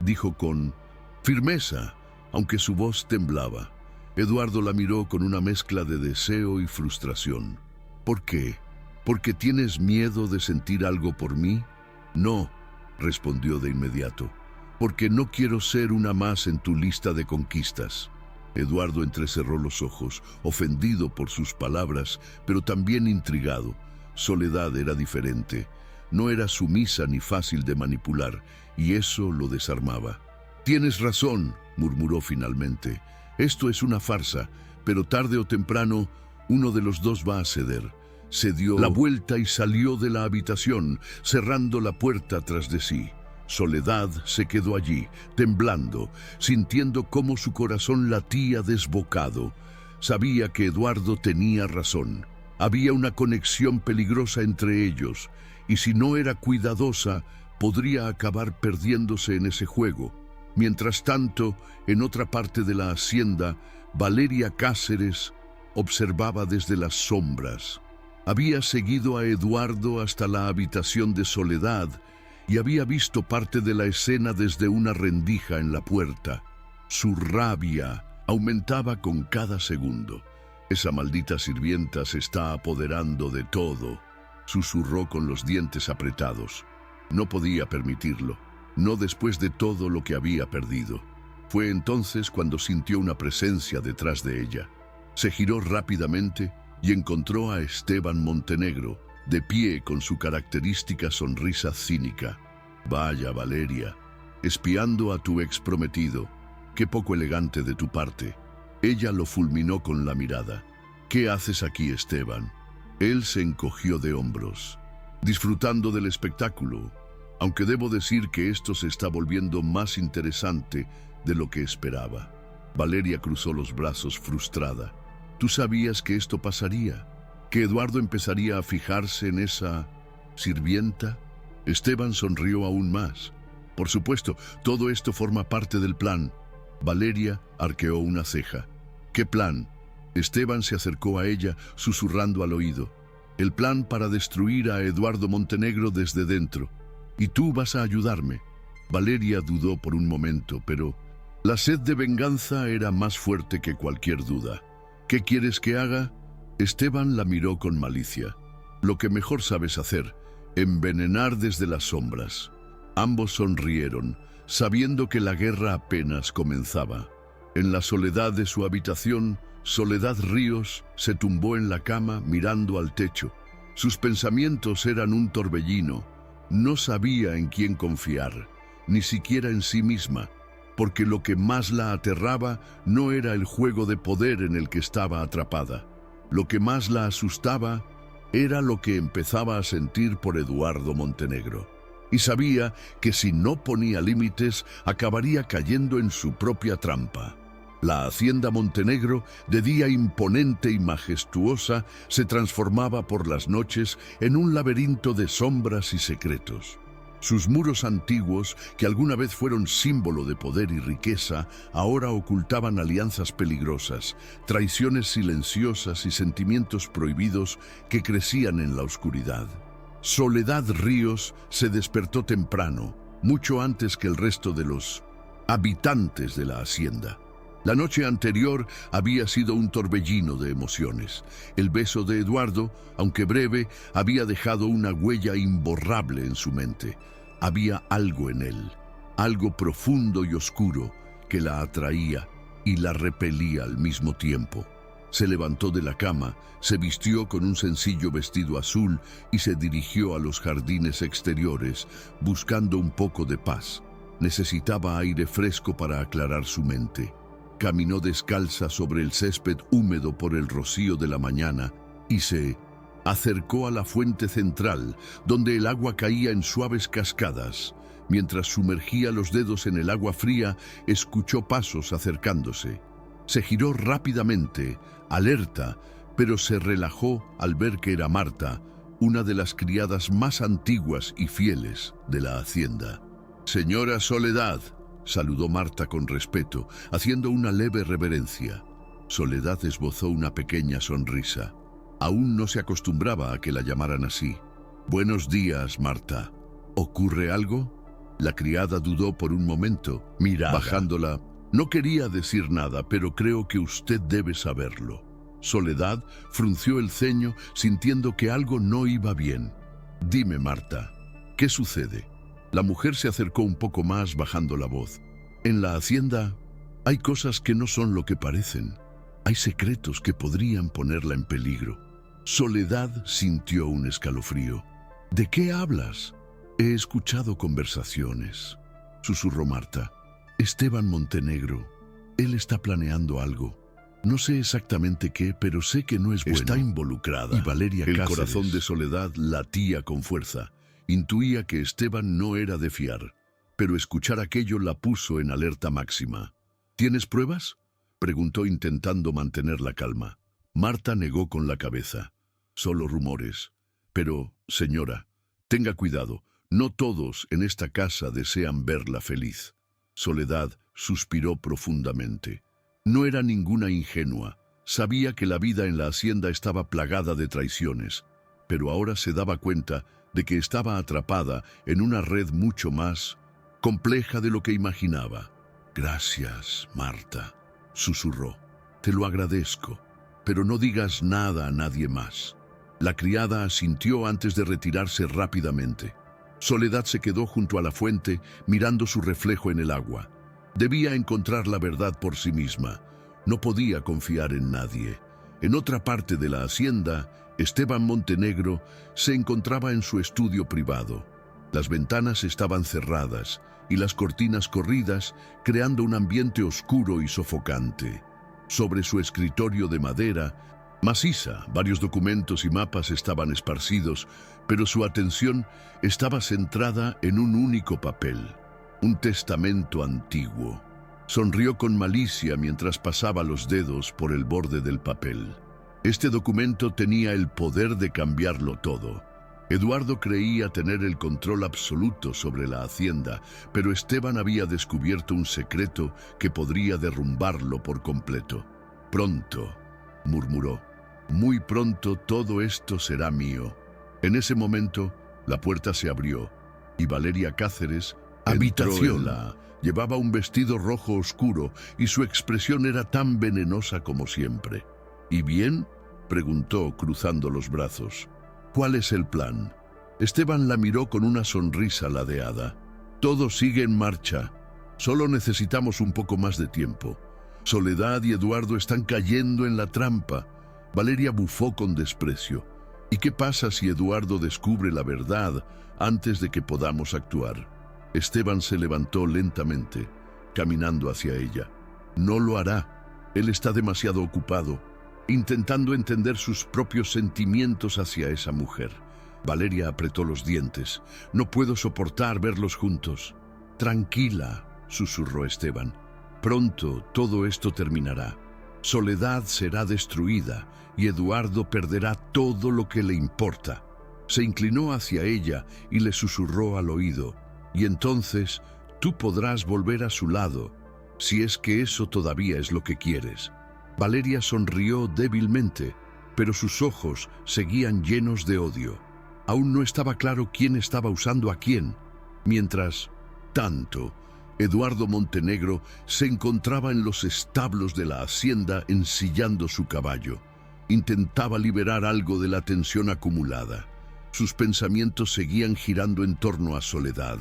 dijo con firmeza, aunque su voz temblaba. Eduardo la miró con una mezcla de deseo y frustración. «¿Por qué? ¿Porque tienes miedo de sentir algo por mí?». «No», respondió de inmediato, «porque no quiero ser una más en tu lista de conquistas». Eduardo entrecerró los ojos, ofendido por sus palabras, pero también intrigado. Soledad era diferente. No era sumisa ni fácil de manipular, y eso lo desarmaba. «Tienes razón», murmuró finalmente. «Esto es una farsa, pero tarde o temprano uno de los dos va a ceder». Se dio la vuelta y salió de la habitación, cerrando la puerta tras de sí. Soledad se quedó allí, temblando, sintiendo cómo su corazón latía desbocado. Sabía que Eduardo tenía razón. Había una conexión peligrosa entre ellos, y si no era cuidadosa, podría acabar perdiéndose en ese juego. Mientras tanto, en otra parte de la hacienda, Valeria Cáceres observaba desde las sombras. Había seguido a Eduardo hasta la habitación de Soledad y había visto parte de la escena desde una rendija en la puerta. Su rabia aumentaba con cada segundo. «Esa maldita sirvienta se está apoderando de todo», susurró con los dientes apretados. No podía permitirlo, no después de todo lo que había perdido. Fue entonces cuando sintió una presencia detrás de ella. Se giró rápidamente y encontró a Esteban Montenegro, de pie con su característica sonrisa cínica. «Vaya, Valeria, espiando a tu ex prometido. Qué poco elegante de tu parte». Ella lo fulminó con la mirada. «¿Qué haces aquí, Esteban?» Él se encogió de hombros, disfrutando del espectáculo, aunque debo decir que esto se está volviendo más interesante de lo que esperaba. Valeria cruzó los brazos frustrada. «¿Tú sabías que esto pasaría? ¿Que Eduardo empezaría a fijarse en esa sirvienta?» Esteban sonrió aún más. «Por supuesto, todo esto forma parte del plan». Valeria arqueó una ceja. «¿Qué plan?» Esteban se acercó a ella, susurrando al oído. «El plan para destruir a Eduardo Montenegro desde dentro. Y tú vas a ayudarme». Valeria dudó por un momento, pero la sed de venganza era más fuerte que cualquier duda. «¿Qué quieres que haga?» Esteban la miró con malicia. «Lo que mejor sabes hacer, envenenar desde las sombras». Ambos sonrieron, sabiendo que la guerra apenas comenzaba. En la soledad de su habitación, Soledad Ríos se tumbó en la cama mirando al techo. Sus pensamientos eran un torbellino. No sabía en quién confiar, ni siquiera en sí misma, porque lo que más la aterraba no era el juego de poder en el que estaba atrapada. Lo que más la asustaba era lo que empezaba a sentir por Eduardo Montenegro. Y sabía que si no ponía límites, acabaría cayendo en su propia trampa. La hacienda Montenegro, de día imponente y majestuosa, se transformaba por las noches en un laberinto de sombras y secretos. Sus muros antiguos, que alguna vez fueron símbolo de poder y riqueza, ahora ocultaban alianzas peligrosas, traiciones silenciosas y sentimientos prohibidos que crecían en la oscuridad. Soledad Ríos se despertó temprano, mucho antes que el resto de los habitantes de la hacienda. La noche anterior había sido un torbellino de emociones. El beso de Eduardo, aunque breve, había dejado una huella imborrable en su mente. Había algo en él, algo profundo y oscuro, que la atraía y la repelía al mismo tiempo. Se levantó de la cama, se vistió con un sencillo vestido azul y se dirigió a los jardines exteriores, buscando un poco de paz. Necesitaba aire fresco para aclarar su mente. Caminó descalza sobre el césped húmedo por el rocío de la mañana y se acercó a la fuente central, donde el agua caía en suaves cascadas. Mientras sumergía los dedos en el agua fría, escuchó pasos acercándose. Se giró rápidamente, alerta, pero se relajó al ver que era Marta, una de las criadas más antiguas y fieles de la hacienda. «Señora Soledad», saludó Marta con respeto, haciendo una leve reverencia. Soledad esbozó una pequeña sonrisa. Aún no se acostumbraba a que la llamaran así. «Buenos días, Marta. ¿Ocurre algo?» La criada dudó por un momento, bajándola. «No quería decir nada, pero creo que usted debe saberlo». Soledad frunció el ceño, sintiendo que algo no iba bien. «Dime, Marta, ¿qué sucede?» La mujer se acercó un poco más, bajando la voz. «En la hacienda hay cosas que no son lo que parecen. Hay secretos que podrían ponerla en peligro». Soledad sintió un escalofrío. «¿De qué hablas?» «He escuchado conversaciones», susurró Marta. «Esteban Montenegro, él está planeando algo. No sé exactamente qué, pero sé que no es bueno. Está involucrada». Y Valeria Cáceres. El corazón de Soledad latía con fuerza. Intuía que Esteban no era de fiar, pero escuchar aquello la puso en alerta máxima. «¿Tienes pruebas?», preguntó intentando mantener la calma. Marta negó con la cabeza. «Solo rumores. Pero, señora, tenga cuidado. No todos en esta casa desean verla feliz». Soledad suspiró profundamente. No era ninguna ingenua. Sabía que la vida en la hacienda estaba plagada de traiciones, pero ahora se daba cuenta de que estaba atrapada en una red mucho más compleja de lo que imaginaba. «Gracias, Marta», susurró. «Te lo agradezco, pero no digas nada a nadie más». La criada asintió antes de retirarse rápidamente. Soledad se quedó junto a la fuente, mirando su reflejo en el agua. Debía encontrar la verdad por sí misma. No podía confiar en nadie. En otra parte de la hacienda, Esteban Montenegro se encontraba en su estudio privado. Las ventanas estaban cerradas y las cortinas corridas, creando un ambiente oscuro y sofocante. Sobre su escritorio de madera, maciza, varios documentos y mapas estaban esparcidos, pero su atención estaba centrada en un único papel, un testamento antiguo. Sonrió con malicia mientras pasaba los dedos por el borde del papel. Este documento tenía el poder de cambiarlo todo. Eduardo creía tener el control absoluto sobre la hacienda, pero Esteban había descubierto un secreto que podría derrumbarlo por completo. «Pronto», murmuró, «muy pronto todo esto será mío». En ese momento, la puerta se abrió y Valeria Cáceres Habitación. Llevaba un vestido rojo oscuro y su expresión era tan venenosa como siempre. «¿Y bien?», preguntó cruzando los brazos. «¿Cuál es el plan?». Esteban la miró con una sonrisa ladeada. «Todo sigue en marcha. Solo necesitamos un poco más de tiempo. Soledad y Eduardo están cayendo en la trampa». Valeria bufó con desprecio. «¿Y qué pasa si Eduardo descubre la verdad antes de que podamos actuar?». Esteban se levantó lentamente, caminando hacia ella. «No lo hará. Él está demasiado ocupado, intentando entender sus propios sentimientos hacia esa mujer». Valeria apretó los dientes. «No puedo soportar verlos juntos». «Tranquila», susurró Esteban. «Pronto todo esto terminará. Soledad será destruida y Eduardo perderá todo lo que le importa». Se inclinó hacia ella y le susurró al oído. «Y entonces tú podrás volver a su lado, si es que eso todavía es lo que quieres». Valeria sonrió débilmente, pero sus ojos seguían llenos de odio. Aún no estaba claro quién estaba usando a quién. Mientras tanto, Eduardo Montenegro se encontraba en los establos de la hacienda ensillando su caballo. Intentaba liberar algo de la tensión acumulada. Sus pensamientos seguían girando en torno a Soledad.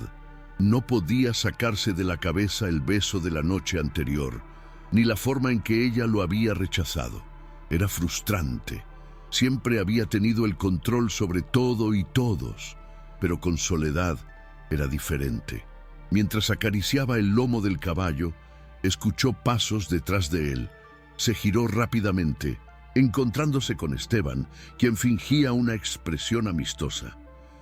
No podía sacarse de la cabeza el beso de la noche anterior, ni la forma en que ella lo había rechazado. Era frustrante. Siempre había tenido el control sobre todo y todos, pero con Soledad era diferente. Mientras acariciaba el lomo del caballo, escuchó pasos detrás de él. Se giró rápidamente, encontrándose con Esteban, quien fingía una expresión amistosa.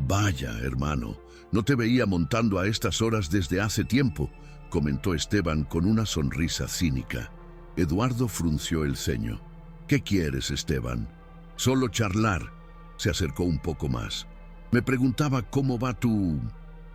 «Vaya, hermano, no te veía montando a estas horas desde hace tiempo», comentó Esteban con una sonrisa cínica. Eduardo frunció el ceño. «¿Qué quieres, Esteban?». «Solo charlar». Se acercó un poco más. «Me preguntaba cómo va tu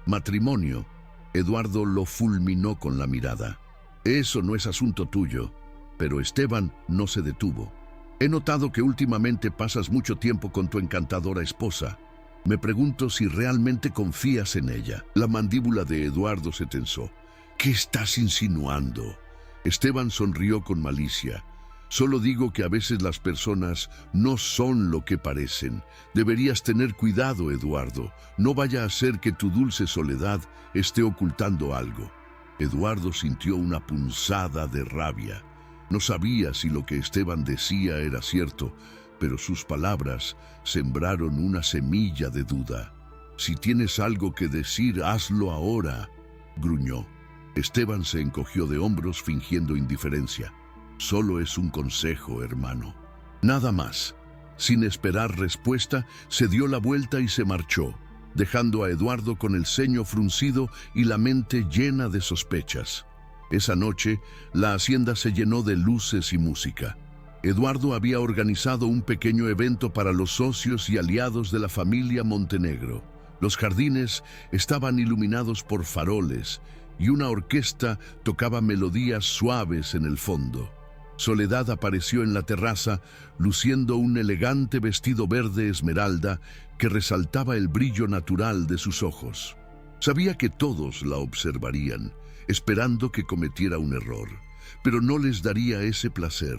matrimonio». Eduardo lo fulminó con la mirada. «Eso no es asunto tuyo». Pero Esteban no se detuvo. «He notado que últimamente pasas mucho tiempo con tu encantadora esposa. Me pregunto si realmente confías en ella». La mandíbula de Eduardo se tensó. «¿Qué estás insinuando?». Esteban sonrió con malicia. «Solo digo que a veces las personas no son lo que parecen. Deberías tener cuidado, Eduardo. No vaya a ser que tu dulce Soledad esté ocultando algo». Eduardo sintió una punzada de rabia. No sabía si lo que Esteban decía era cierto, pero sus palabras sembraron una semilla de duda. «Si tienes algo que decir, hazlo ahora», gruñó. Esteban se encogió de hombros fingiendo indiferencia. «Solo es un consejo, hermano». Nada más. Sin esperar respuesta, se dio la vuelta y se marchó, dejando a Eduardo con el ceño fruncido y la mente llena de sospechas. Esa noche, la hacienda se llenó de luces y música. Eduardo había organizado un pequeño evento para los socios y aliados de la familia Montenegro. Los jardines estaban iluminados por faroles y una orquesta tocaba melodías suaves en el fondo. Soledad apareció en la terraza luciendo un elegante vestido verde esmeralda que resaltaba el brillo natural de sus ojos. Sabía que todos la observarían, esperando que cometiera un error, pero no les daría ese placer.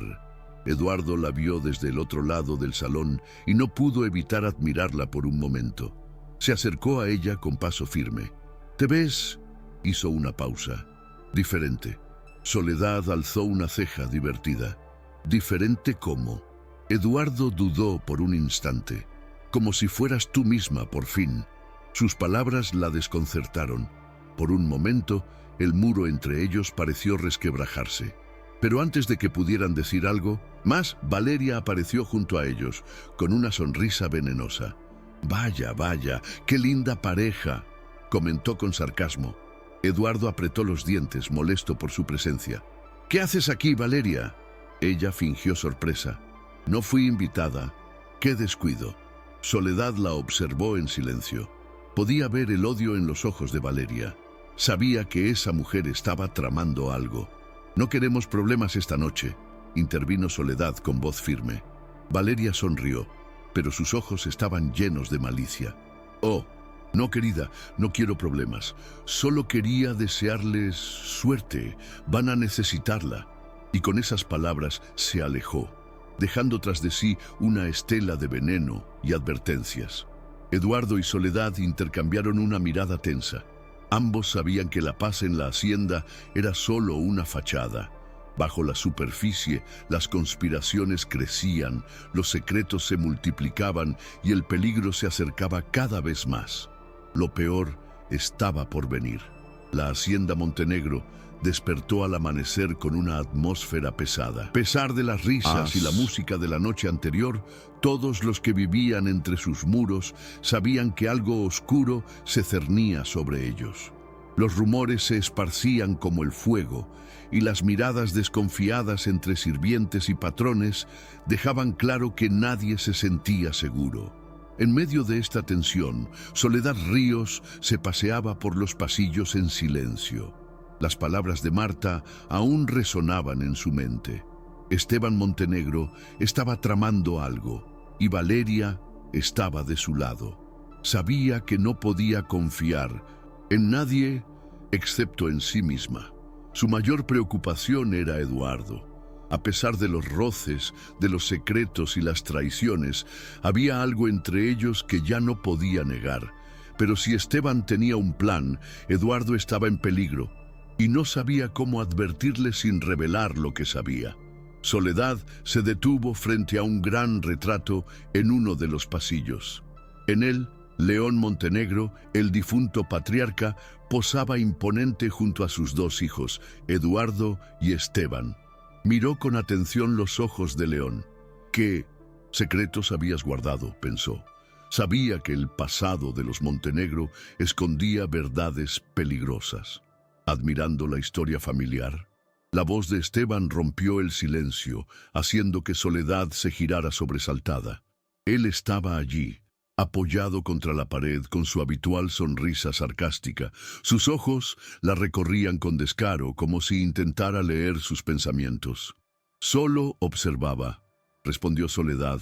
Eduardo la vio desde el otro lado del salón y no pudo evitar admirarla por un momento. Se acercó a ella con paso firme. «¿Te ves?». Hizo una pausa. «Diferente». Soledad alzó una ceja divertida. «¿Diferente cómo?». Eduardo dudó por un instante. «Como si fueras tú misma, por fin». Sus palabras la desconcertaron. Por un momento, el muro entre ellos pareció resquebrajarse. Pero antes de que pudieran decir algo más, Valeria apareció junto a ellos, con una sonrisa venenosa. «Vaya, vaya, qué linda pareja», comentó con sarcasmo. Eduardo apretó los dientes, molesto por su presencia. «¿Qué haces aquí, Valeria?». Ella fingió sorpresa. «No fui invitada». «¡Qué descuido!». Soledad la observó en silencio. Podía ver el odio en los ojos de Valeria. Sabía que esa mujer estaba tramando algo. «No queremos problemas esta noche», intervino Soledad con voz firme. Valeria sonrió, pero sus ojos estaban llenos de malicia. «Oh, no, querida, no quiero problemas. Solo quería desearles suerte. Van a necesitarla». Y con esas palabras se alejó, dejando tras de sí una estela de veneno y advertencias. Eduardo y Soledad intercambiaron una mirada tensa. Ambos sabían que la paz en la hacienda era solo una fachada. Bajo la superficie, las conspiraciones crecían, los secretos se multiplicaban y el peligro se acercaba cada vez más. Lo peor estaba por venir. La hacienda Montenegro despertó al amanecer con una atmósfera pesada. A pesar de las risas y la música de la noche anterior, todos los que vivían entre sus muros sabían que algo oscuro se cernía sobre ellos. Los rumores se esparcían como el fuego, y las miradas desconfiadas entre sirvientes y patrones dejaban claro que nadie se sentía seguro. En medio de esta tensión, Soledad Ríos se paseaba por los pasillos en silencio. Las palabras de Marta aún resonaban en su mente. Esteban Montenegro estaba tramando algo, y Valeria estaba de su lado. Sabía que no podía confiar en nadie excepto en sí misma. Su mayor preocupación era Eduardo. A pesar de los roces, de los secretos y las traiciones, había algo entre ellos que ya no podía negar. Pero si Esteban tenía un plan, Eduardo estaba en peligro, y no sabía cómo advertirle sin revelar lo que sabía. Soledad se detuvo frente a un gran retrato en uno de los pasillos. En él, León Montenegro, el difunto patriarca, posaba imponente junto a sus dos hijos, Eduardo y Esteban. Miró con atención los ojos de León. «¿Qué secretos habías guardado?», pensó. Sabía que el pasado de los Montenegro escondía verdades peligrosas. Admirando la historia familiar, la voz de Esteban rompió el silencio, haciendo que Soledad se girara sobresaltada. Él estaba allí, apoyado contra la pared con su habitual sonrisa sarcástica. Sus ojos la recorrían con descaro, como si intentara leer sus pensamientos. «Solo observaba», respondió Soledad,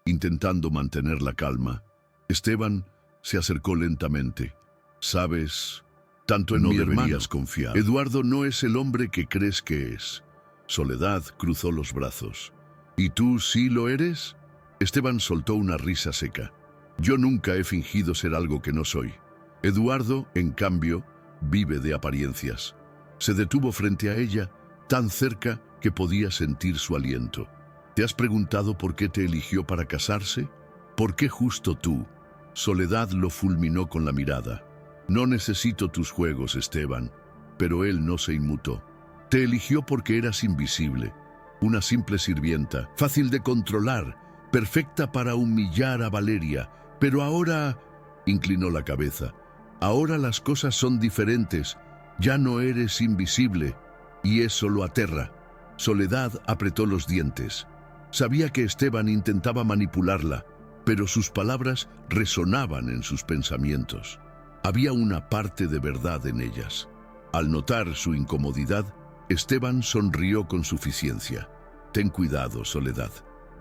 intentando mantener la calma. Esteban se acercó lentamente. «Sabes, tanto en mi hermano deberías confiar. Eduardo no es el hombre que crees que es». Soledad cruzó los brazos. «¿Y tú sí lo eres?». Esteban soltó una risa seca. «Yo nunca he fingido ser algo que no soy. Eduardo, en cambio, vive de apariencias». Se detuvo frente a ella, tan cerca que podía sentir su aliento. «¿Te has preguntado por qué te eligió para casarse? ¿Por qué justo tú?». Soledad lo fulminó con la mirada. «No necesito tus juegos, Esteban». Pero él no se inmutó. «Te eligió porque eras invisible, una simple sirvienta, fácil de controlar, perfecta para humillar a Valeria. Pero ahora…», inclinó la cabeza, «ahora las cosas son diferentes. Ya no eres invisible, y eso lo aterra». Soledad apretó los dientes. Sabía que Esteban intentaba manipularla, pero sus palabras resonaban en sus pensamientos. Había una parte de verdad en ellas. Al notar su incomodidad, Esteban sonrió con suficiencia. «Ten cuidado, Soledad.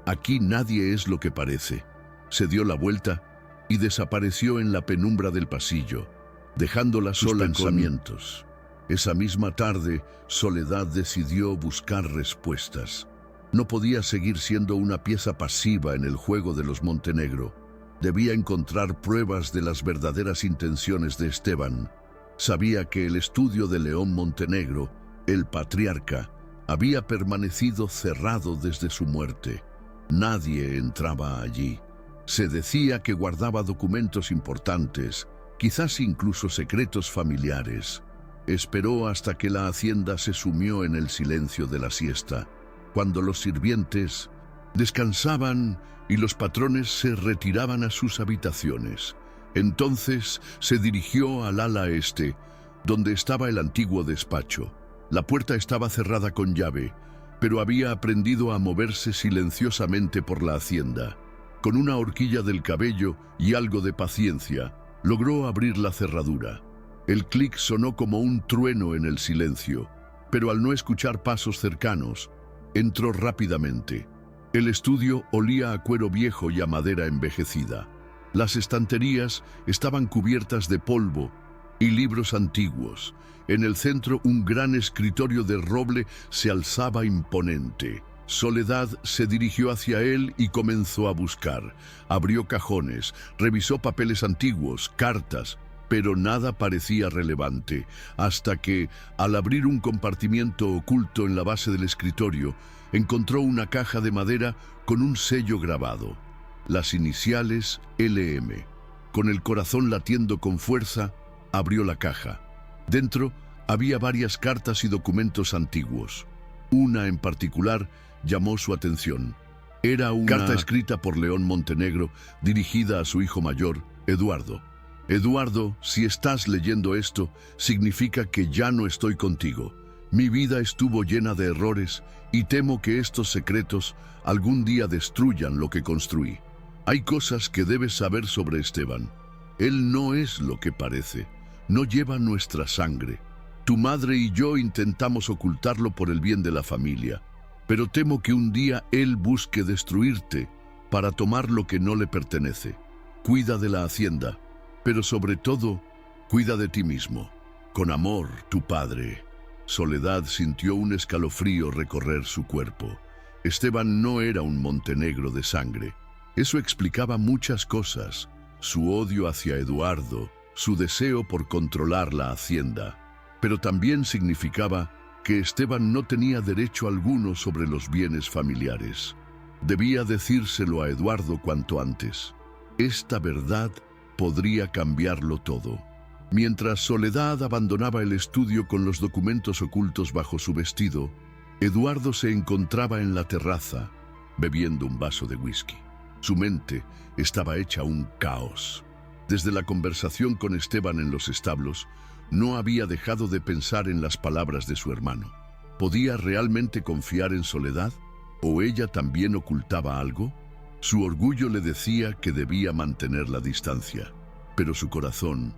Aquí nadie es lo que parece». Se dio la vuelta y desapareció en la penumbra del pasillo, dejándola sola en pensamientos. Esa misma tarde, Soledad decidió buscar respuestas. No podía seguir siendo una pieza pasiva en el juego de los Montenegro. Debía encontrar pruebas de las verdaderas intenciones de Esteban. Sabía que el estudio de León Montenegro, el patriarca, había permanecido cerrado desde su muerte. Nadie entraba allí. Se decía que guardaba documentos importantes, quizás incluso secretos familiares. Esperó hasta que la hacienda se sumió en el silencio de la siesta, cuando los sirvientes descansaban y los patrones se retiraban a sus habitaciones. Entonces se dirigió al ala este, donde estaba el antiguo despacho. La puerta estaba cerrada con llave, pero había aprendido a moverse silenciosamente por la hacienda. Con una horquilla del cabello y algo de paciencia, logró abrir la cerradura. El clic sonó como un trueno en el silencio, pero al no escuchar pasos cercanos, entró rápidamente. El estudio olía a cuero viejo y a madera envejecida. Las estanterías estaban cubiertas de polvo y libros antiguos. En el centro, un gran escritorio de roble se alzaba imponente. Soledad se dirigió hacia él y comenzó a buscar. Abrió cajones, revisó papeles antiguos, cartas, pero nada parecía relevante, hasta que, al abrir un compartimiento oculto en la base del escritorio, encontró una caja de madera con un sello grabado. Las iniciales LM. Con el corazón latiendo con fuerza, abrió la caja. Dentro había varias cartas y documentos antiguos. Una en particular llamó su atención. Era una carta escrita por León Montenegro, dirigida a su hijo mayor, Eduardo. Eduardo, si estás leyendo esto, significa que ya no estoy contigo. Mi vida estuvo llena de errores y temo que estos secretos algún día destruyan lo que construí. Hay cosas que debes saber sobre Esteban. Él no es lo que parece. No lleva nuestra sangre. Tu madre y yo intentamos ocultarlo por el bien de la familia, pero temo que un día él busque destruirte para tomar lo que no le pertenece. Cuida de la hacienda, pero sobre todo, cuida de ti mismo. Con amor, tu padre. Soledad sintió un escalofrío recorrer su cuerpo. Esteban no era un Montenegro de sangre. Eso explicaba muchas cosas: su odio hacia Eduardo, su deseo por controlar la hacienda. Pero también significaba que Esteban no tenía derecho alguno sobre los bienes familiares. Debía decírselo a Eduardo cuanto antes. Esta verdad podría cambiarlo todo. Mientras Soledad abandonaba el estudio con los documentos ocultos bajo su vestido, Eduardo se encontraba en la terraza, bebiendo un vaso de whisky. Su mente estaba hecha un caos. Desde la conversación con Esteban en los establos, no había dejado de pensar en las palabras de su hermano. ¿Podía realmente confiar en Soledad? ¿O ella también ocultaba algo? Su orgullo le decía que debía mantener la distancia, pero su corazón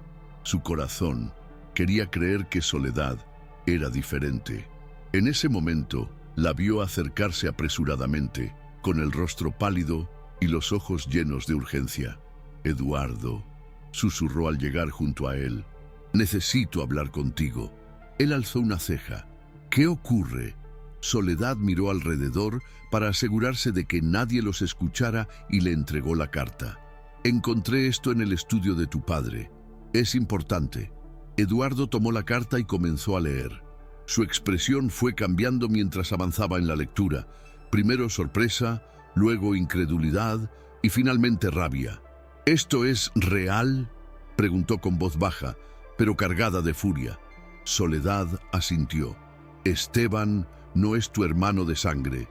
quería creer que Soledad era diferente. En ese momento, la vio acercarse apresuradamente, con el rostro pálido y los ojos llenos de urgencia. «Eduardo», susurró al llegar junto a él, «necesito hablar contigo». Él alzó una ceja. «¿Qué ocurre?». Soledad miró alrededor para asegurarse de que nadie los escuchara y le entregó la carta. «Encontré esto en el estudio de tu padre. Es importante». Eduardo tomó la carta y comenzó a leer. Su expresión fue cambiando mientras avanzaba en la lectura. Primero sorpresa, luego incredulidad y finalmente rabia. «¿Esto es real?», preguntó con voz baja, pero cargada de furia. Soledad asintió. «Esteban no es tu hermano de sangre.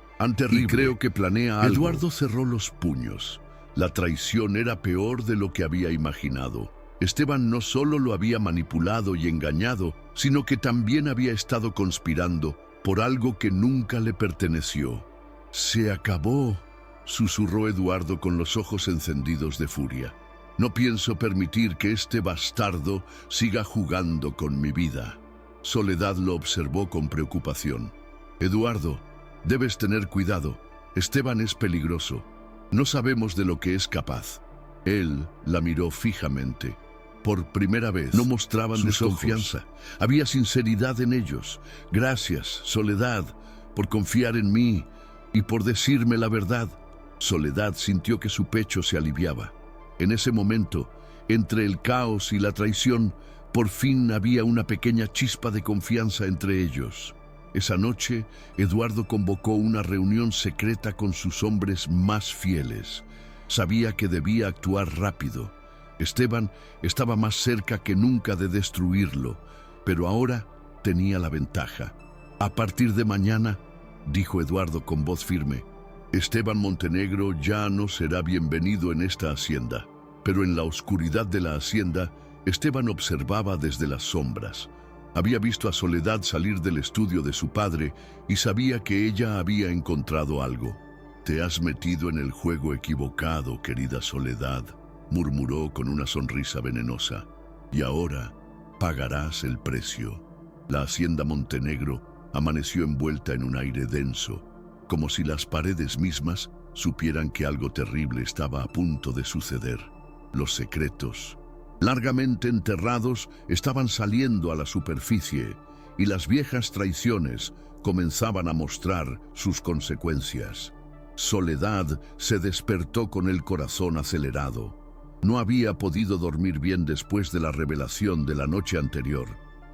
Y creo que planea algo». Eduardo cerró los puños. La traición era peor de lo que había imaginado. Esteban no solo lo había manipulado y engañado, sino que también había estado conspirando por algo que nunca le perteneció. «Se acabó», susurró Eduardo con los ojos encendidos de furia. «No pienso permitir que este bastardo siga jugando con mi vida». Soledad lo observó con preocupación. «Eduardo, debes tener cuidado. Esteban es peligroso. No sabemos de lo que es capaz». Él la miró fijamente. Por primera vez no mostraban desconfianza. Había sinceridad en ellos. «Gracias, Soledad, por confiar en mí y por decirme la verdad». Soledad sintió que su pecho se aliviaba. En ese momento, entre el caos y la traición, por fin había una pequeña chispa de confianza entre ellos. Esa noche, Eduardo convocó una reunión secreta con sus hombres más fieles. Sabía que debía actuar rápido. Esteban estaba más cerca que nunca de destruirlo, pero ahora tenía la ventaja. A partir de mañana, dijo Eduardo con voz firme, Esteban Montenegro ya no será bienvenido en esta hacienda. Pero en la oscuridad de la hacienda, Esteban observaba desde las sombras. Había visto a Soledad salir del estudio de su padre y sabía que ella había encontrado algo. «Te has metido en el juego equivocado, querida Soledad», murmuró con una sonrisa venenosa. «Y ahora pagarás el precio». La hacienda Montenegro amaneció envuelta en un aire denso, como si las paredes mismas supieran que algo terrible estaba a punto de suceder. Los secretos, largamente enterrados, estaban saliendo a la superficie y las viejas traiciones comenzaban a mostrar sus consecuencias. Soledad se despertó con el corazón acelerado. No había podido dormir bien después de la revelación de la noche anterior.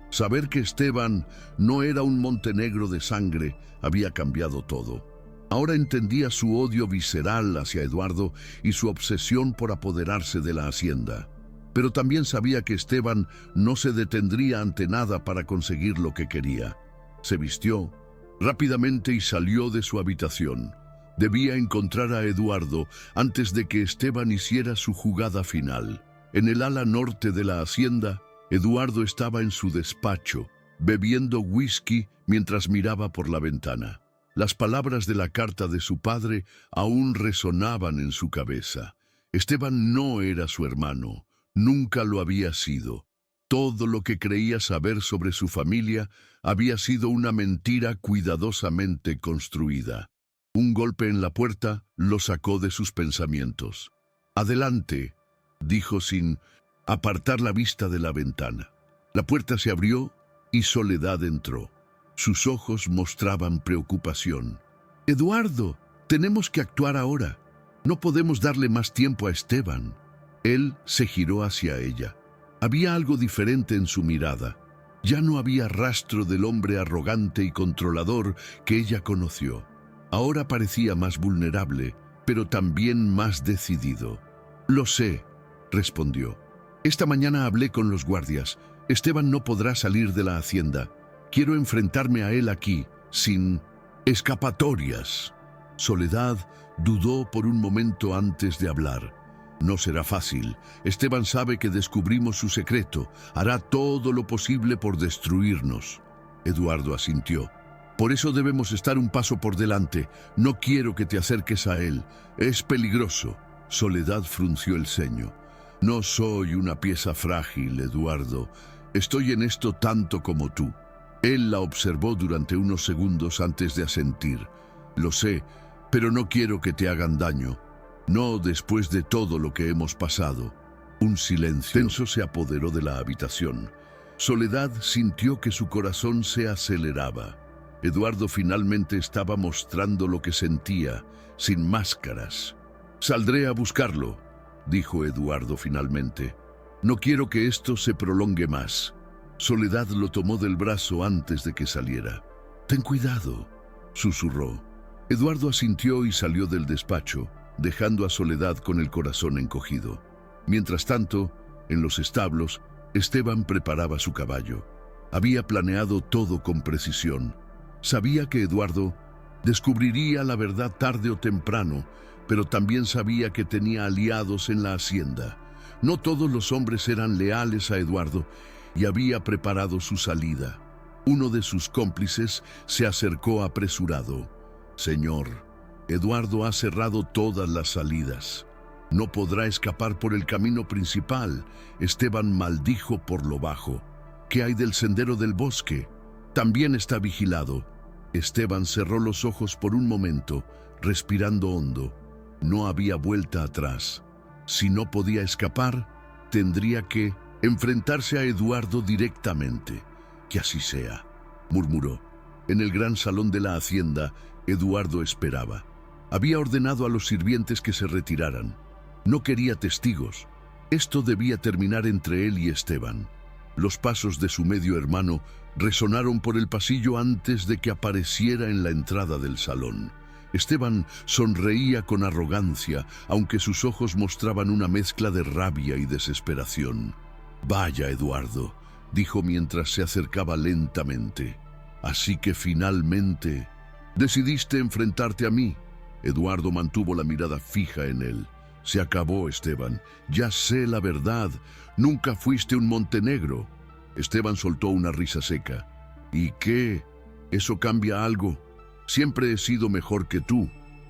Saber que Esteban no era un Montenegro de sangre había cambiado todo. Ahora entendía su odio visceral hacia Eduardo y su obsesión por apoderarse de la hacienda. Pero también sabía que Esteban no se detendría ante nada para conseguir lo que quería. Se vistió rápidamente y salió de su habitación. Debía encontrar a Eduardo antes de que Esteban hiciera su jugada final. En el ala norte de la hacienda, Eduardo estaba en su despacho, bebiendo whisky mientras miraba por la ventana. Las palabras de la carta de su padre aún resonaban en su cabeza. Esteban no era su hermano, nunca lo había sido. Todo lo que creía saber sobre su familia había sido una mentira cuidadosamente construida. Un golpe en la puerta lo sacó de sus pensamientos. «Adelante», dijo sin apartar la vista de la ventana. La puerta se abrió y Soledad entró. Sus ojos mostraban preocupación. «Eduardo, tenemos que actuar ahora. No podemos darle más tiempo a Esteban». Él se giró hacia ella. Había algo diferente en su mirada. Ya no había rastro del hombre arrogante y controlador que ella conoció. Ahora parecía más vulnerable, pero también más decidido. «Lo sé», respondió. «Esta mañana hablé con los guardias. Esteban no podrá salir de la hacienda. Quiero enfrentarme a él aquí, sin escapatorias». Soledad dudó por un momento antes de hablar. «No será fácil. Esteban sabe que descubrimos su secreto. Hará todo lo posible por destruirnos». Eduardo asintió. «Por eso debemos estar un paso por delante. No quiero que te acerques a él. Es peligroso». Soledad frunció el ceño. «No soy una pieza frágil, Eduardo. Estoy en esto tanto como tú». Él la observó durante unos segundos antes de asentir. «Lo sé, pero no quiero que te hagan daño. No después de todo lo que hemos pasado». Un silencio tenso se apoderó de la habitación. Soledad sintió que su corazón se aceleraba. Eduardo finalmente estaba mostrando lo que sentía, sin máscaras. «Saldré a buscarlo», dijo Eduardo finalmente. «No quiero que esto se prolongue más». Soledad lo tomó del brazo antes de que saliera. «Ten cuidado», susurró. Eduardo asintió y salió del despacho, dejando a Soledad con el corazón encogido. Mientras tanto, en los establos, Esteban preparaba su caballo. Había planeado todo con precisión. Sabía que Eduardo descubriría la verdad tarde o temprano, pero también sabía que tenía aliados en la hacienda. No todos los hombres eran leales a Eduardo y había preparado su salida. Uno de sus cómplices se acercó apresurado. «Señor, Eduardo ha cerrado todas las salidas. No podrá escapar por el camino principal». Esteban maldijo por lo bajo. «¿Qué hay del sendero del bosque? También está vigilado». Esteban cerró los ojos por un momento, respirando hondo. No había vuelta atrás. Si no podía escapar, tendría que enfrentarse a Eduardo directamente. «Que así sea», murmuró. En el gran salón de la hacienda, Eduardo esperaba. Había ordenado a los sirvientes que se retiraran. No quería testigos. Esto debía terminar entre él y Esteban. Los pasos de su medio hermano resonaron por el pasillo antes de que apareciera en la entrada del salón. Esteban sonreía con arrogancia, aunque sus ojos mostraban una mezcla de rabia y desesperación. «Vaya, Eduardo, dijo mientras se acercaba lentamente. Así que finalmente decidiste enfrentarte a mí. Eduardo mantuvo la mirada fija en él. Se acabó, Esteban. Ya sé la verdad. Nunca fuiste un Montenegro. Esteban soltó una risa seca. ¿Y qué? ¿Eso cambia algo? Siempre he sido mejor que tú.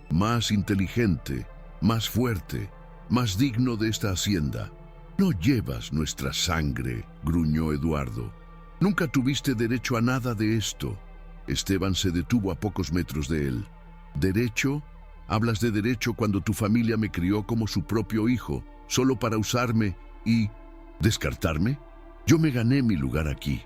Más inteligente, más fuerte, más digno de esta hacienda. No llevas nuestra sangre, gruñó Eduardo. Nunca tuviste derecho a nada de esto. Esteban se detuvo a pocos metros de él. ¿Derecho? Hablas de derecho cuando tu familia me crió como su propio hijo, solo para usarme y descartarme. Yo me gané mi lugar aquí.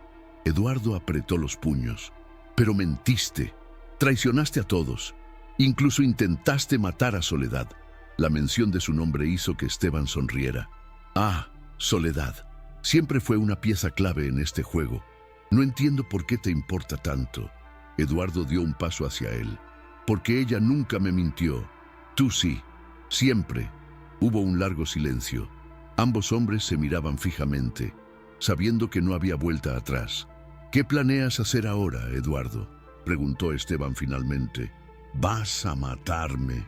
Eduardo apretó los puños. Pero mentiste. Traicionaste a todos. Incluso intentaste matar a Soledad. La mención de su nombre hizo que Esteban sonriera. Ah, Soledad. Siempre fue una pieza clave en este juego. No entiendo por qué te importa tanto. Eduardo dio un paso hacia él. Porque ella nunca me mintió. Tú sí. Siempre. Hubo un largo silencio. Ambos hombres se miraban fijamente, sabiendo que no había vuelta atrás. ¿Qué planeas hacer ahora, Eduardo?, preguntó Esteban finalmente. Vas a matarme.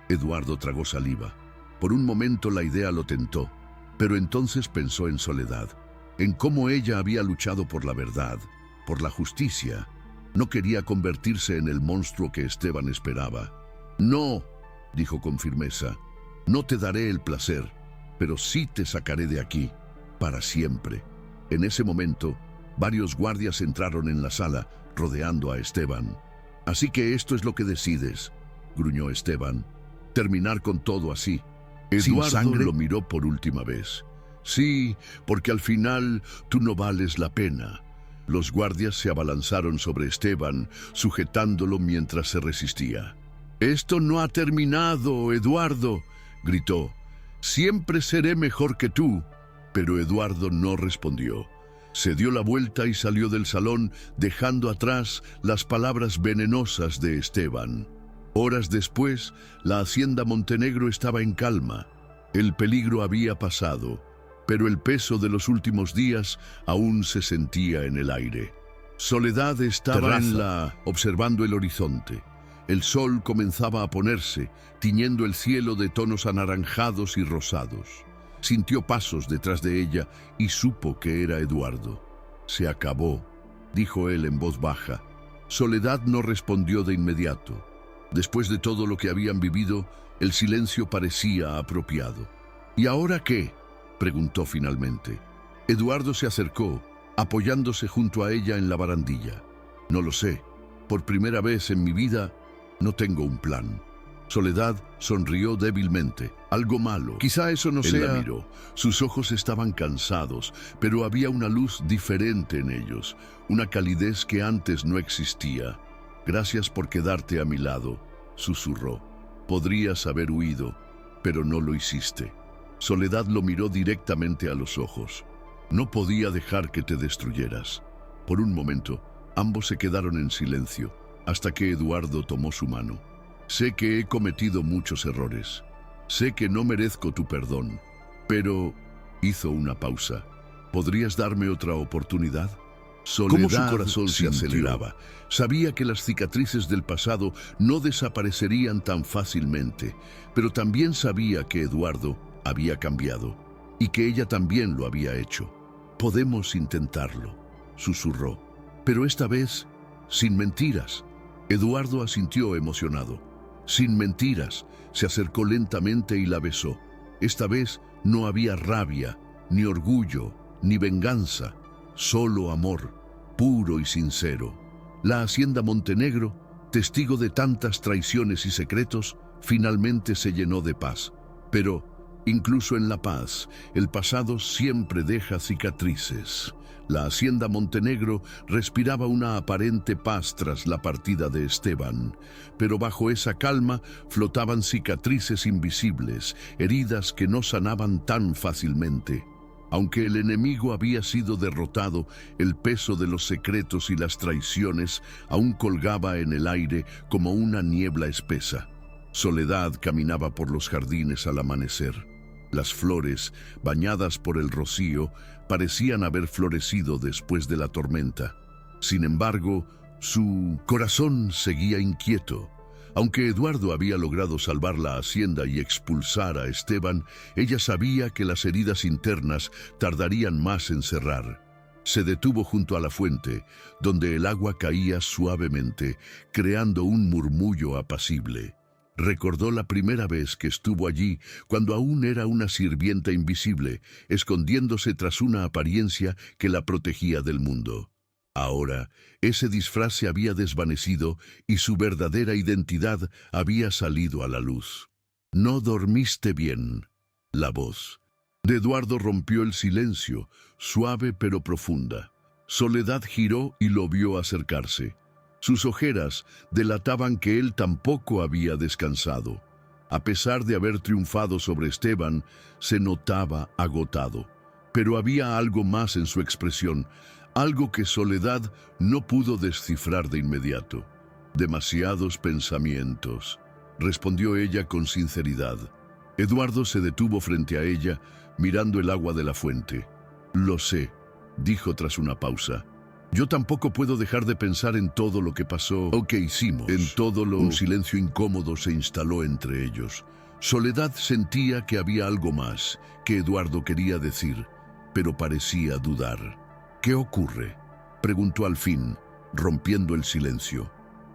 Eduardo tragó saliva. Por un momento la idea lo tentó, pero entonces pensó en Soledad, en cómo ella había luchado por la verdad, por la justicia. No quería convertirse en el monstruo que Esteban esperaba. No, dijo con firmeza, no te daré el placer, pero sí te sacaré de aquí, para siempre. En ese momento, varios guardias entraron en la sala, rodeando a Esteban. Así que esto es lo que decides, gruñó Esteban. Terminar con todo así. Eduardo lo miró por última vez. Sí, porque al final tú no vales la pena. Los guardias se abalanzaron sobre Esteban, sujetándolo mientras se resistía. «Esto no ha terminado, Eduardo», gritó. «Siempre seré mejor que tú». Pero Eduardo no respondió. Se dio la vuelta y salió del salón, dejando atrás las palabras venenosas de Esteban. Horas después, la hacienda Montenegro estaba en calma. El peligro había pasado, pero el peso de los últimos días aún se sentía en el aire. Soledad estaba observando el horizonte. El sol comenzaba a ponerse, tiñendo el cielo de tonos anaranjados y rosados. Sintió pasos detrás de ella y supo que era Eduardo. «Se acabó», dijo él en voz baja. Soledad no respondió de inmediato. Después de todo lo que habían vivido, el silencio parecía apropiado. «¿Y ahora qué?», preguntó finalmente. Eduardo se acercó, apoyándose junto a ella en la barandilla. «No lo sé. Por primera vez en mi vida, no tengo un plan». Soledad sonrió débilmente. «Algo malo. Quizá eso no sea...» Él la miró. Sus ojos estaban cansados, pero había una luz diferente en ellos, una calidez que antes no existía. «Gracias por quedarte a mi lado», susurró. «Podrías haber huido, pero no lo hiciste». Soledad lo miró directamente a los ojos. «No podía dejar que te destruyeras». Por un momento, ambos se quedaron en silencio, hasta que Eduardo tomó su mano. «Sé que he cometido muchos errores. Sé que no merezco tu perdón, pero...» Hizo una pausa. «¿Podrías darme otra oportunidad?» Soledad, como su corazón se aceleraba. Sabía que las cicatrices del pasado no desaparecerían tan fácilmente, pero también sabía que Eduardo había cambiado y que ella también lo había hecho. «Podemos intentarlo», susurró, «pero esta vez, sin mentiras». Eduardo asintió emocionado. «Sin mentiras», se acercó lentamente y la besó. Esta vez no había rabia, ni orgullo, ni venganza, solo amor, puro y sincero. La hacienda Montenegro, testigo de tantas traiciones y secretos, finalmente se llenó de paz. Pero, incluso en la paz, el pasado siempre deja cicatrices. La hacienda Montenegro respiraba una aparente paz tras la partida de Esteban, pero bajo esa calma flotaban cicatrices invisibles, heridas que no sanaban tan fácilmente. Aunque el enemigo había sido derrotado, el peso de los secretos y las traiciones aún colgaba en el aire como una niebla espesa. Soledad caminaba por los jardines al amanecer. Las flores, bañadas por el rocío, parecían haber florecido después de la tormenta. Sin embargo, su corazón seguía inquieto. Aunque Eduardo había logrado salvar la hacienda y expulsar a Esteban, ella sabía que las heridas internas tardarían más en cerrar. Se detuvo junto a la fuente, donde el agua caía suavemente, creando un murmullo apacible. Recordó la primera vez que estuvo allí, cuando aún era una sirvienta invisible, escondiéndose tras una apariencia que la protegía del mundo. Ahora, ese disfraz se había desvanecido y su verdadera identidad había salido a la luz. «No dormiste bien». La voz de Eduardo rompió el silencio, suave pero profunda. Soledad giró y lo vio acercarse. Sus ojeras delataban que él tampoco había descansado. A pesar de haber triunfado sobre Esteban, se notaba agotado. Pero había algo más en su expresión, algo que Soledad no pudo descifrar de inmediato. «Demasiados pensamientos», respondió ella con sinceridad. Eduardo se detuvo frente a ella, mirando el agua de la fuente. «Lo sé», dijo tras una pausa. «Yo tampoco puedo dejar de pensar en todo lo que pasó o que hicimos». Un silencio incómodo se instaló entre ellos. Soledad sentía que había algo más que Eduardo quería decir, pero parecía dudar. «¿Qué ocurre?», preguntó al fin, rompiendo el silencio.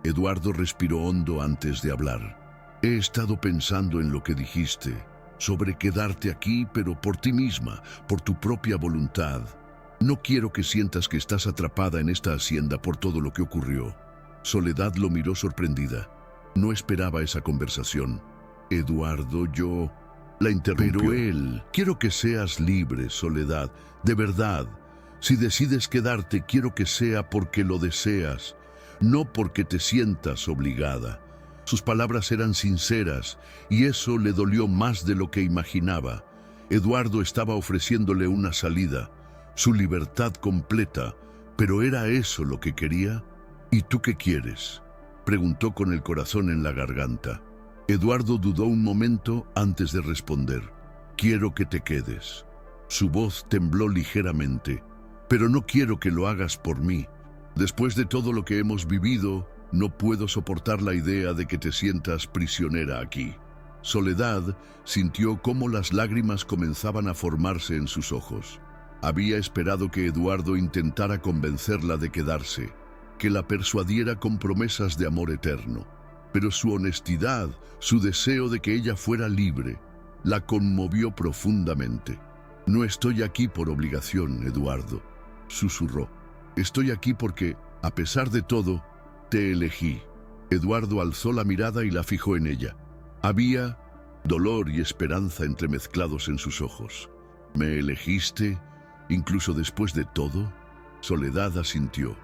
Eduardo respiró hondo antes de hablar. «He estado pensando en lo que dijiste, sobre quedarte aquí, pero por ti misma, por tu propia voluntad. No quiero que sientas que estás atrapada en esta hacienda por todo lo que ocurrió». Soledad lo miró sorprendida. No esperaba esa conversación. «Eduardo, yo...» La interrumpió. «Pero él... Quiero que seas libre, Soledad, de verdad. Si decides quedarte, quiero que sea porque lo deseas, no porque te sientas obligada». Sus palabras eran sinceras, y eso le dolió más de lo que imaginaba. Eduardo estaba ofreciéndole una salida, su libertad completa, pero ¿era eso lo que quería? «¿Y tú qué quieres?», preguntó con el corazón en la garganta. Eduardo dudó un momento antes de responder. «Quiero que te quedes». Su voz tembló ligeramente. «Pero no quiero que lo hagas por mí. Después de todo lo que hemos vivido, no puedo soportar la idea de que te sientas prisionera aquí». Soledad sintió cómo las lágrimas comenzaban a formarse en sus ojos. Había esperado que Eduardo intentara convencerla de quedarse, que la persuadiera con promesas de amor eterno. Pero su honestidad, su deseo de que ella fuera libre, la conmovió profundamente. «No estoy aquí por obligación, Eduardo», susurró. «Estoy aquí porque, a pesar de todo, te elegí». Eduardo alzó la mirada y la fijó en ella. Había dolor y esperanza entremezclados en sus ojos. «¿Me elegiste, incluso después de todo?». Soledad asintió.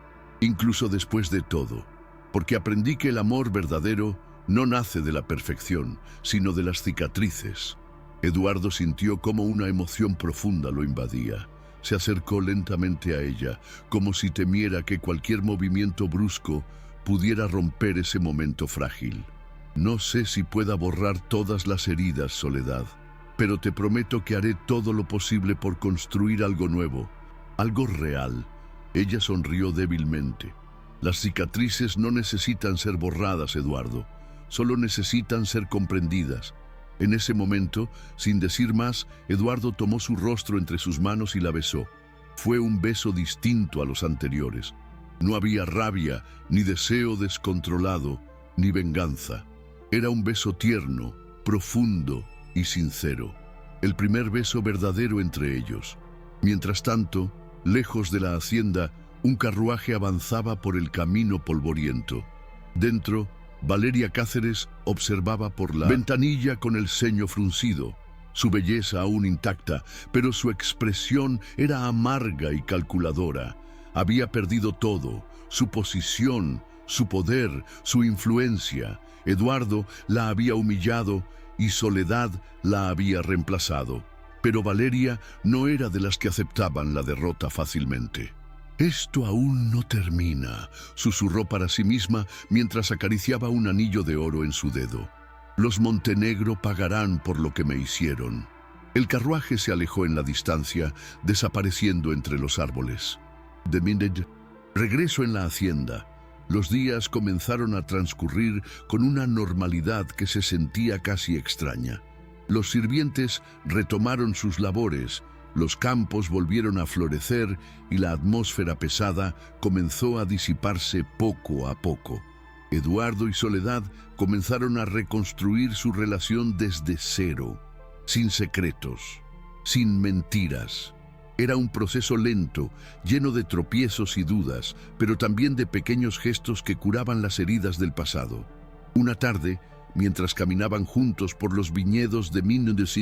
«Incluso después de todo, porque aprendí que el amor verdadero no nace de la perfección, sino de las cicatrices». Eduardo sintió cómo una emoción profunda lo invadía. Se acercó lentamente a ella, como si temiera que cualquier movimiento brusco pudiera romper ese momento frágil. «No sé si pueda borrar todas las heridas, Soledad, pero te prometo que haré todo lo posible por construir algo nuevo, algo real». Ella sonrió débilmente. «Las cicatrices no necesitan ser borradas, Eduardo, solo necesitan ser comprendidas». En ese momento, sin decir más, Eduardo tomó su rostro entre sus manos y la besó. Fue un beso distinto a los anteriores. No había rabia, ni deseo descontrolado, ni venganza. Era un beso tierno, profundo y sincero. El primer beso verdadero entre ellos. Mientras tanto, lejos de la hacienda, un carruaje avanzaba por el camino polvoriento. Dentro, Valeria Cáceres observaba por la ventanilla con el ceño fruncido, su belleza aún intacta, pero su expresión era amarga y calculadora. Había perdido todo, su posición, su poder, su influencia. Eduardo la había humillado y Soledad la había reemplazado. Pero Valeria no era de las que aceptaban la derrota fácilmente. «Esto aún no termina», susurró para sí misma mientras acariciaba un anillo de oro en su dedo. «Los Montenegro pagarán por lo que me hicieron». El carruaje se alejó en la distancia, desapareciendo entre los árboles. De Minted, regreso en la hacienda. Los días comenzaron a transcurrir con una normalidad que se sentía casi extraña. Los sirvientes retomaron sus labores, los campos volvieron a florecer y la atmósfera pesada comenzó a disiparse poco a poco. Eduardo y Soledad comenzaron a reconstruir su relación desde cero, sin secretos, sin mentiras. Era un proceso lento, lleno de tropiezos y dudas, pero también de pequeños gestos que curaban las heridas del pasado. Una tarde, mientras caminaban juntos por los viñedos de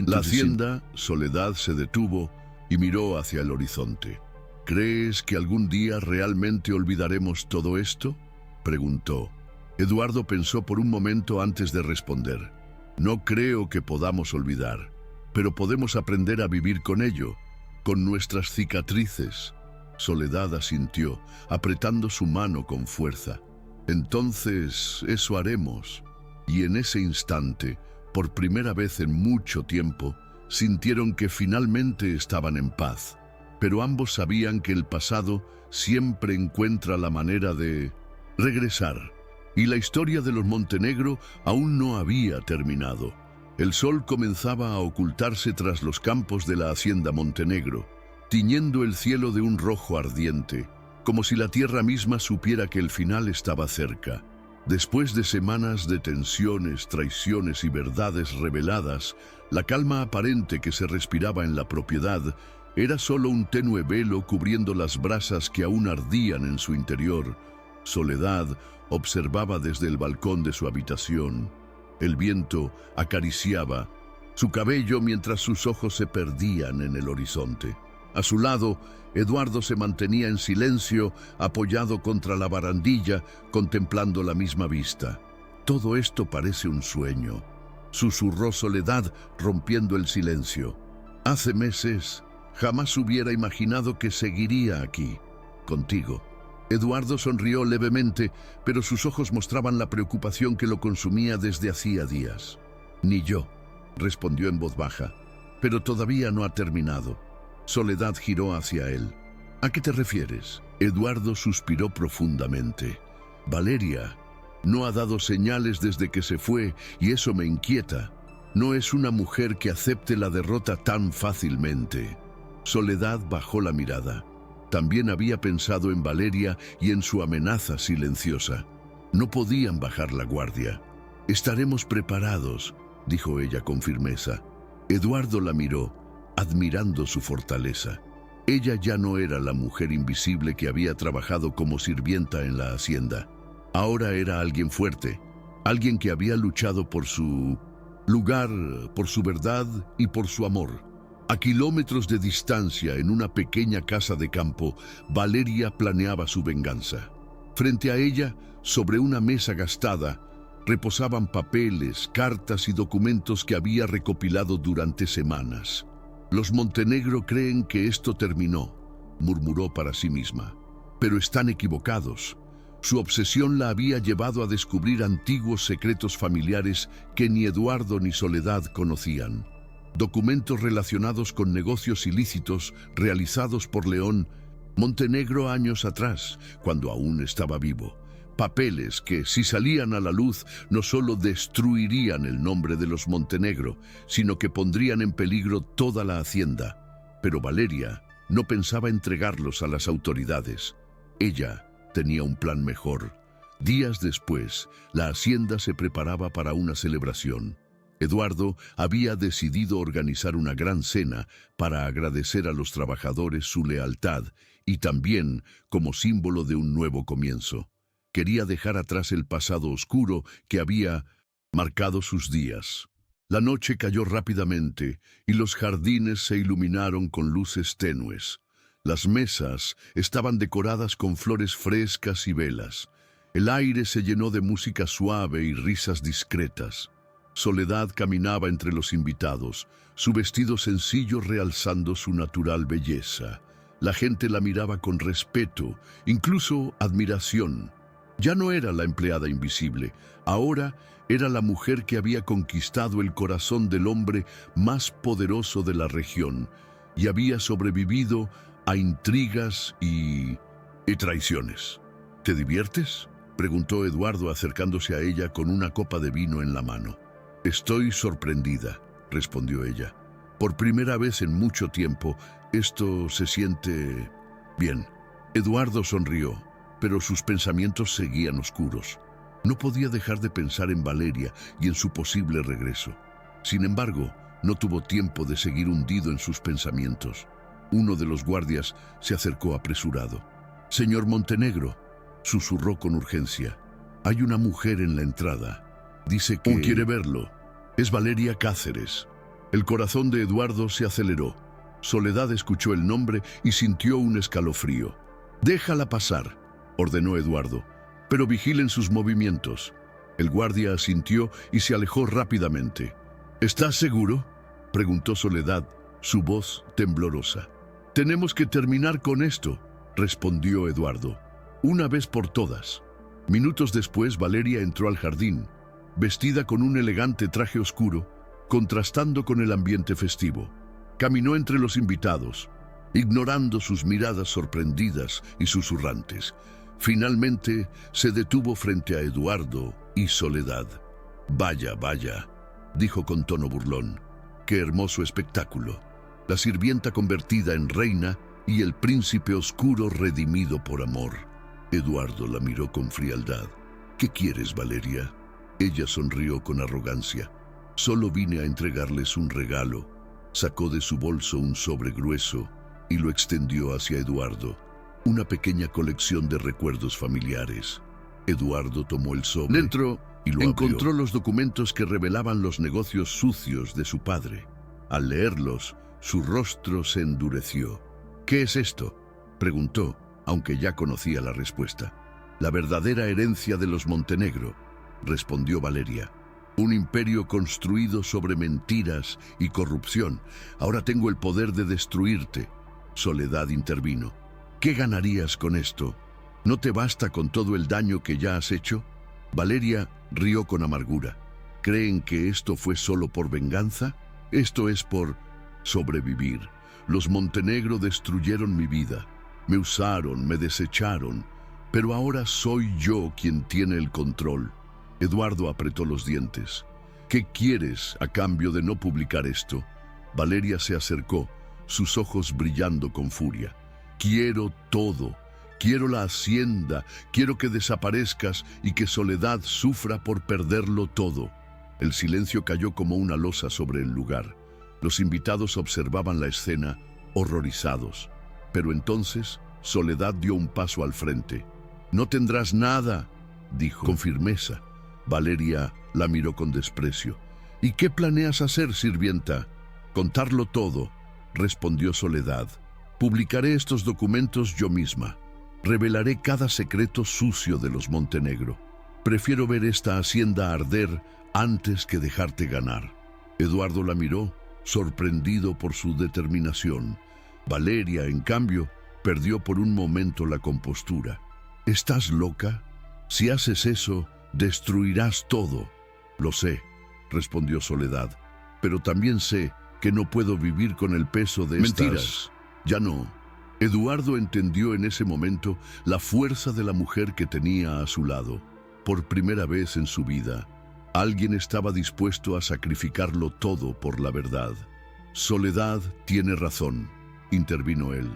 la hacienda, Soledad se detuvo y miró hacia el horizonte. ¿Crees que algún día realmente olvidaremos todo esto?, preguntó. Eduardo pensó por un momento antes de responder. No creo que podamos olvidar, pero podemos aprender a vivir con ello, con nuestras cicatrices. Soledad asintió, apretando su mano con fuerza. Entonces, eso haremos. Y en ese instante, por primera vez en mucho tiempo, sintieron que finalmente estaban en paz. Pero ambos sabían que el pasado siempre encuentra la manera de regresar. Y la historia de los Montenegro aún no había terminado. El sol comenzaba a ocultarse tras los campos de la hacienda Montenegro, tiñendo el cielo de un rojo ardiente, como si la tierra misma supiera que el final estaba cerca. Después de semanas de tensiones, traiciones y verdades reveladas, la calma aparente que se respiraba en la propiedad era solo un tenue velo cubriendo las brasas que aún ardían en su interior. Soledad observaba desde el balcón de su habitación. El viento acariciaba su cabello mientras sus ojos se perdían en el horizonte. A su lado, Eduardo se mantenía en silencio, apoyado contra la barandilla, contemplando la misma vista. «Todo esto parece un sueño», susurró Soledad, rompiendo el silencio. «Hace meses, jamás hubiera imaginado que seguiría aquí, contigo». Eduardo sonrió levemente, pero sus ojos mostraban la preocupación que lo consumía desde hacía días. «Ni yo», respondió en voz baja, «pero todavía no ha terminado». Soledad giró hacia él. «¿A qué te refieres?». Eduardo suspiró profundamente. «Valeria no ha dado señales desde que se fue y eso me inquieta. No es una mujer que acepte la derrota tan fácilmente». Soledad bajó la mirada. También había pensado en Valeria y en su amenaza silenciosa. No podían bajar la guardia. «Estaremos preparados», dijo ella con firmeza. Eduardo la miró, admirando su fortaleza. Ella ya no era la mujer invisible que había trabajado como sirvienta en la hacienda. Ahora era alguien fuerte, alguien que había luchado por su lugar, por su verdad y por su amor. A kilómetros de distancia, en una pequeña casa de campo, Valeria planeaba su venganza. Frente a ella, sobre una mesa gastada, reposaban papeles, cartas y documentos que había recopilado durante semanas. «Los Montenegro creen que esto terminó», murmuró para sí misma. «Pero están equivocados. Su obsesión la había llevado a descubrir antiguos secretos familiares que ni Eduardo ni Soledad conocían. Documentos relacionados con negocios ilícitos realizados por León Montenegro años atrás, cuando aún estaba vivo. Papeles que, si salían a la luz, no solo destruirían el nombre de los Montenegro, sino que pondrían en peligro toda la hacienda. Pero Valeria no pensaba entregarlos a las autoridades. Ella tenía un plan mejor. Días después, la hacienda se preparaba para una celebración. Eduardo había decidido organizar una gran cena para agradecer a los trabajadores su lealtad y también como símbolo de un nuevo comienzo. Quería dejar atrás el pasado oscuro que había marcado sus días. La noche cayó rápidamente y los jardines se iluminaron con luces tenues. Las mesas estaban decoradas con flores frescas y velas. El aire se llenó de música suave y risas discretas. Soledad caminaba entre los invitados, su vestido sencillo realzando su natural belleza. La gente la miraba con respeto, incluso admiración. Ya no era la empleada invisible, ahora Era la mujer que había conquistado el corazón del hombre más poderoso de la región y había sobrevivido a intrigas y traiciones. ¿Te diviertes?, preguntó Eduardo acercándose a ella con una copa de vino en la mano. Estoy sorprendida, respondió ella. Por primera vez en mucho tiempo, esto se siente bien. Eduardo sonrió, pero sus pensamientos seguían oscuros. No podía dejar de pensar en Valeria y en su posible regreso. Sin embargo, no tuvo tiempo de seguir hundido en sus pensamientos. Uno de los guardias se acercó apresurado. «Señor Montenegro», susurró con urgencia, «hay una mujer en la entrada. Dice que quiere verlo. Es Valeria Cáceres». El corazón de Eduardo se aceleró. Soledad escuchó el nombre y sintió un escalofrío. «Déjala pasar», ordenó Eduardo, «pero vigilen sus movimientos». El guardia asintió y se alejó rápidamente. «¿Estás seguro?», preguntó Soledad, su voz temblorosa. «Tenemos que terminar con esto», respondió Eduardo. «Una vez por todas». Minutos después, Valeria entró al jardín, vestida con un elegante traje oscuro, contrastando con el ambiente festivo. Caminó entre los invitados, ignorando sus miradas sorprendidas y susurrantes. Finalmente se detuvo frente a Eduardo y Soledad. «Vaya, vaya», dijo con tono burlón. «Qué hermoso espectáculo. La sirvienta convertida en reina y el príncipe oscuro redimido por amor». Eduardo la miró con frialdad. «¿Qué quieres, Valeria?». Ella sonrió con arrogancia. «Solo vine a entregarles un regalo». Sacó de su bolso un sobre grueso y lo extendió hacia Eduardo. Una pequeña colección de recuerdos familiares. Eduardo tomó el sobre. Dentro y lo encontró los documentos que revelaban los negocios sucios de su padre. Al leerlos, su rostro se endureció. «¿Qué es esto?», preguntó, aunque ya conocía la respuesta. «La verdadera herencia de los Montenegro», respondió Valeria. «Un imperio construido sobre mentiras y corrupción. Ahora tengo el poder de destruirte». Soledad intervino. «¿Qué ganarías con esto? ¿No te basta con todo el daño que ya has hecho?». Valeria rió con amargura. «¿Creen que esto fue solo por venganza? Esto es por sobrevivir. Los Montenegro destruyeron mi vida. Me usaron, me desecharon. Pero ahora soy yo quien tiene el control». Eduardo apretó los dientes. «¿Qué quieres a cambio de no publicar esto?». Valeria se acercó, sus ojos brillando con furia. «Quiero todo. Quiero la hacienda. Quiero que desaparezcas y que Soledad sufra por perderlo todo». El silencio cayó como una losa sobre el lugar. Los invitados observaban la escena, horrorizados. Pero entonces, Soledad dio un paso al frente. «No tendrás nada», dijo con firmeza. Valeria la miró con desprecio. «¿Y qué planeas hacer, sirvienta?». «Contarlo todo», respondió Soledad. «Publicaré estos documentos yo misma. Revelaré cada secreto sucio de los Montenegro. Prefiero ver esta hacienda arder antes que dejarte ganar». Eduardo la miró, sorprendido por su determinación. Valeria, en cambio, perdió por un momento la compostura. «¿Estás loca? Si haces eso, destruirás todo». «Lo sé», respondió Soledad, «pero también sé que no puedo vivir con el peso de mentiras. Ya no». Eduardo entendió en ese momento la fuerza de la mujer que tenía a su lado. Por primera vez en su vida, alguien estaba dispuesto a sacrificarlo todo por la verdad. «Soledad tiene razón», intervino él.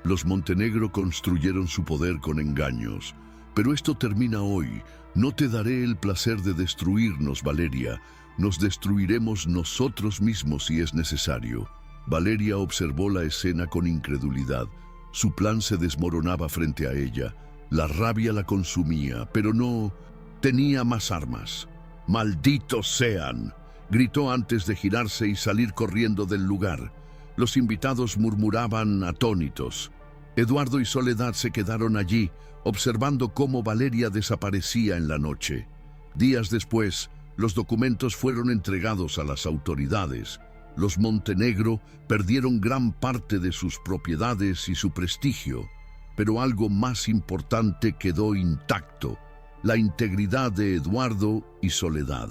«Los Montenegro construyeron su poder con engaños. Pero esto termina hoy. No te daré el placer de destruirnos, Valeria. Nos destruiremos nosotros mismos si es necesario». Valeria observó la escena con incredulidad. Su plan se desmoronaba frente a ella. La rabia la consumía, pero no tenía más armas. «¡Malditos sean!», gritó antes de girarse y salir corriendo del lugar. Los invitados murmuraban atónitos. Eduardo y Soledad se quedaron allí, observando cómo Valeria desaparecía en la noche. Días después, los documentos fueron entregados a las autoridades. Los Montenegro perdieron gran parte de sus propiedades y su prestigio, pero algo más importante quedó intacto: la integridad de Eduardo y Soledad.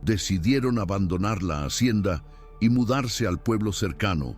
Decidieron abandonar la hacienda y mudarse al pueblo cercano,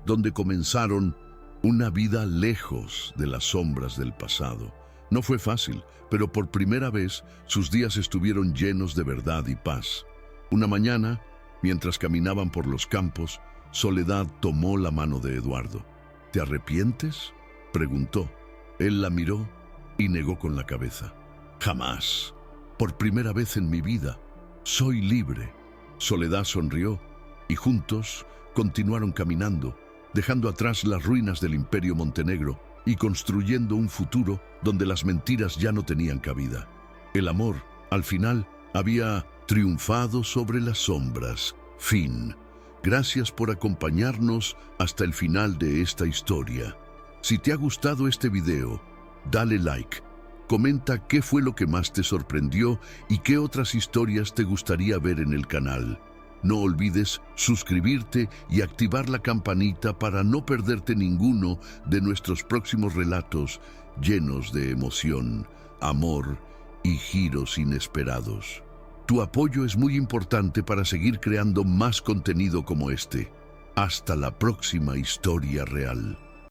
donde comenzaron una vida lejos de las sombras del pasado. No fue fácil, pero por primera vez sus días estuvieron llenos de verdad y paz. Una mañana, mientras caminaban por los campos, Soledad tomó la mano de Eduardo. ¿Te arrepientes?, preguntó. Él la miró y negó con la cabeza. Jamás. Por primera vez en mi vida, soy libre. Soledad sonrió y juntos continuaron caminando, dejando atrás las ruinas del Imperio Montenegro y construyendo un futuro donde las mentiras ya no tenían cabida. El amor, al final, había triunfado sobre las sombras. Fin. Gracias por acompañarnos hasta el final de esta historia. Si te ha gustado este video, dale like. Comenta qué fue lo que más te sorprendió y qué otras historias te gustaría ver en el canal. No olvides suscribirte y activar la campanita para no perderte ninguno de nuestros próximos relatos llenos de emoción, amor y giros inesperados. Tu apoyo es muy importante para seguir creando más contenido como este. Hasta la próxima historia real.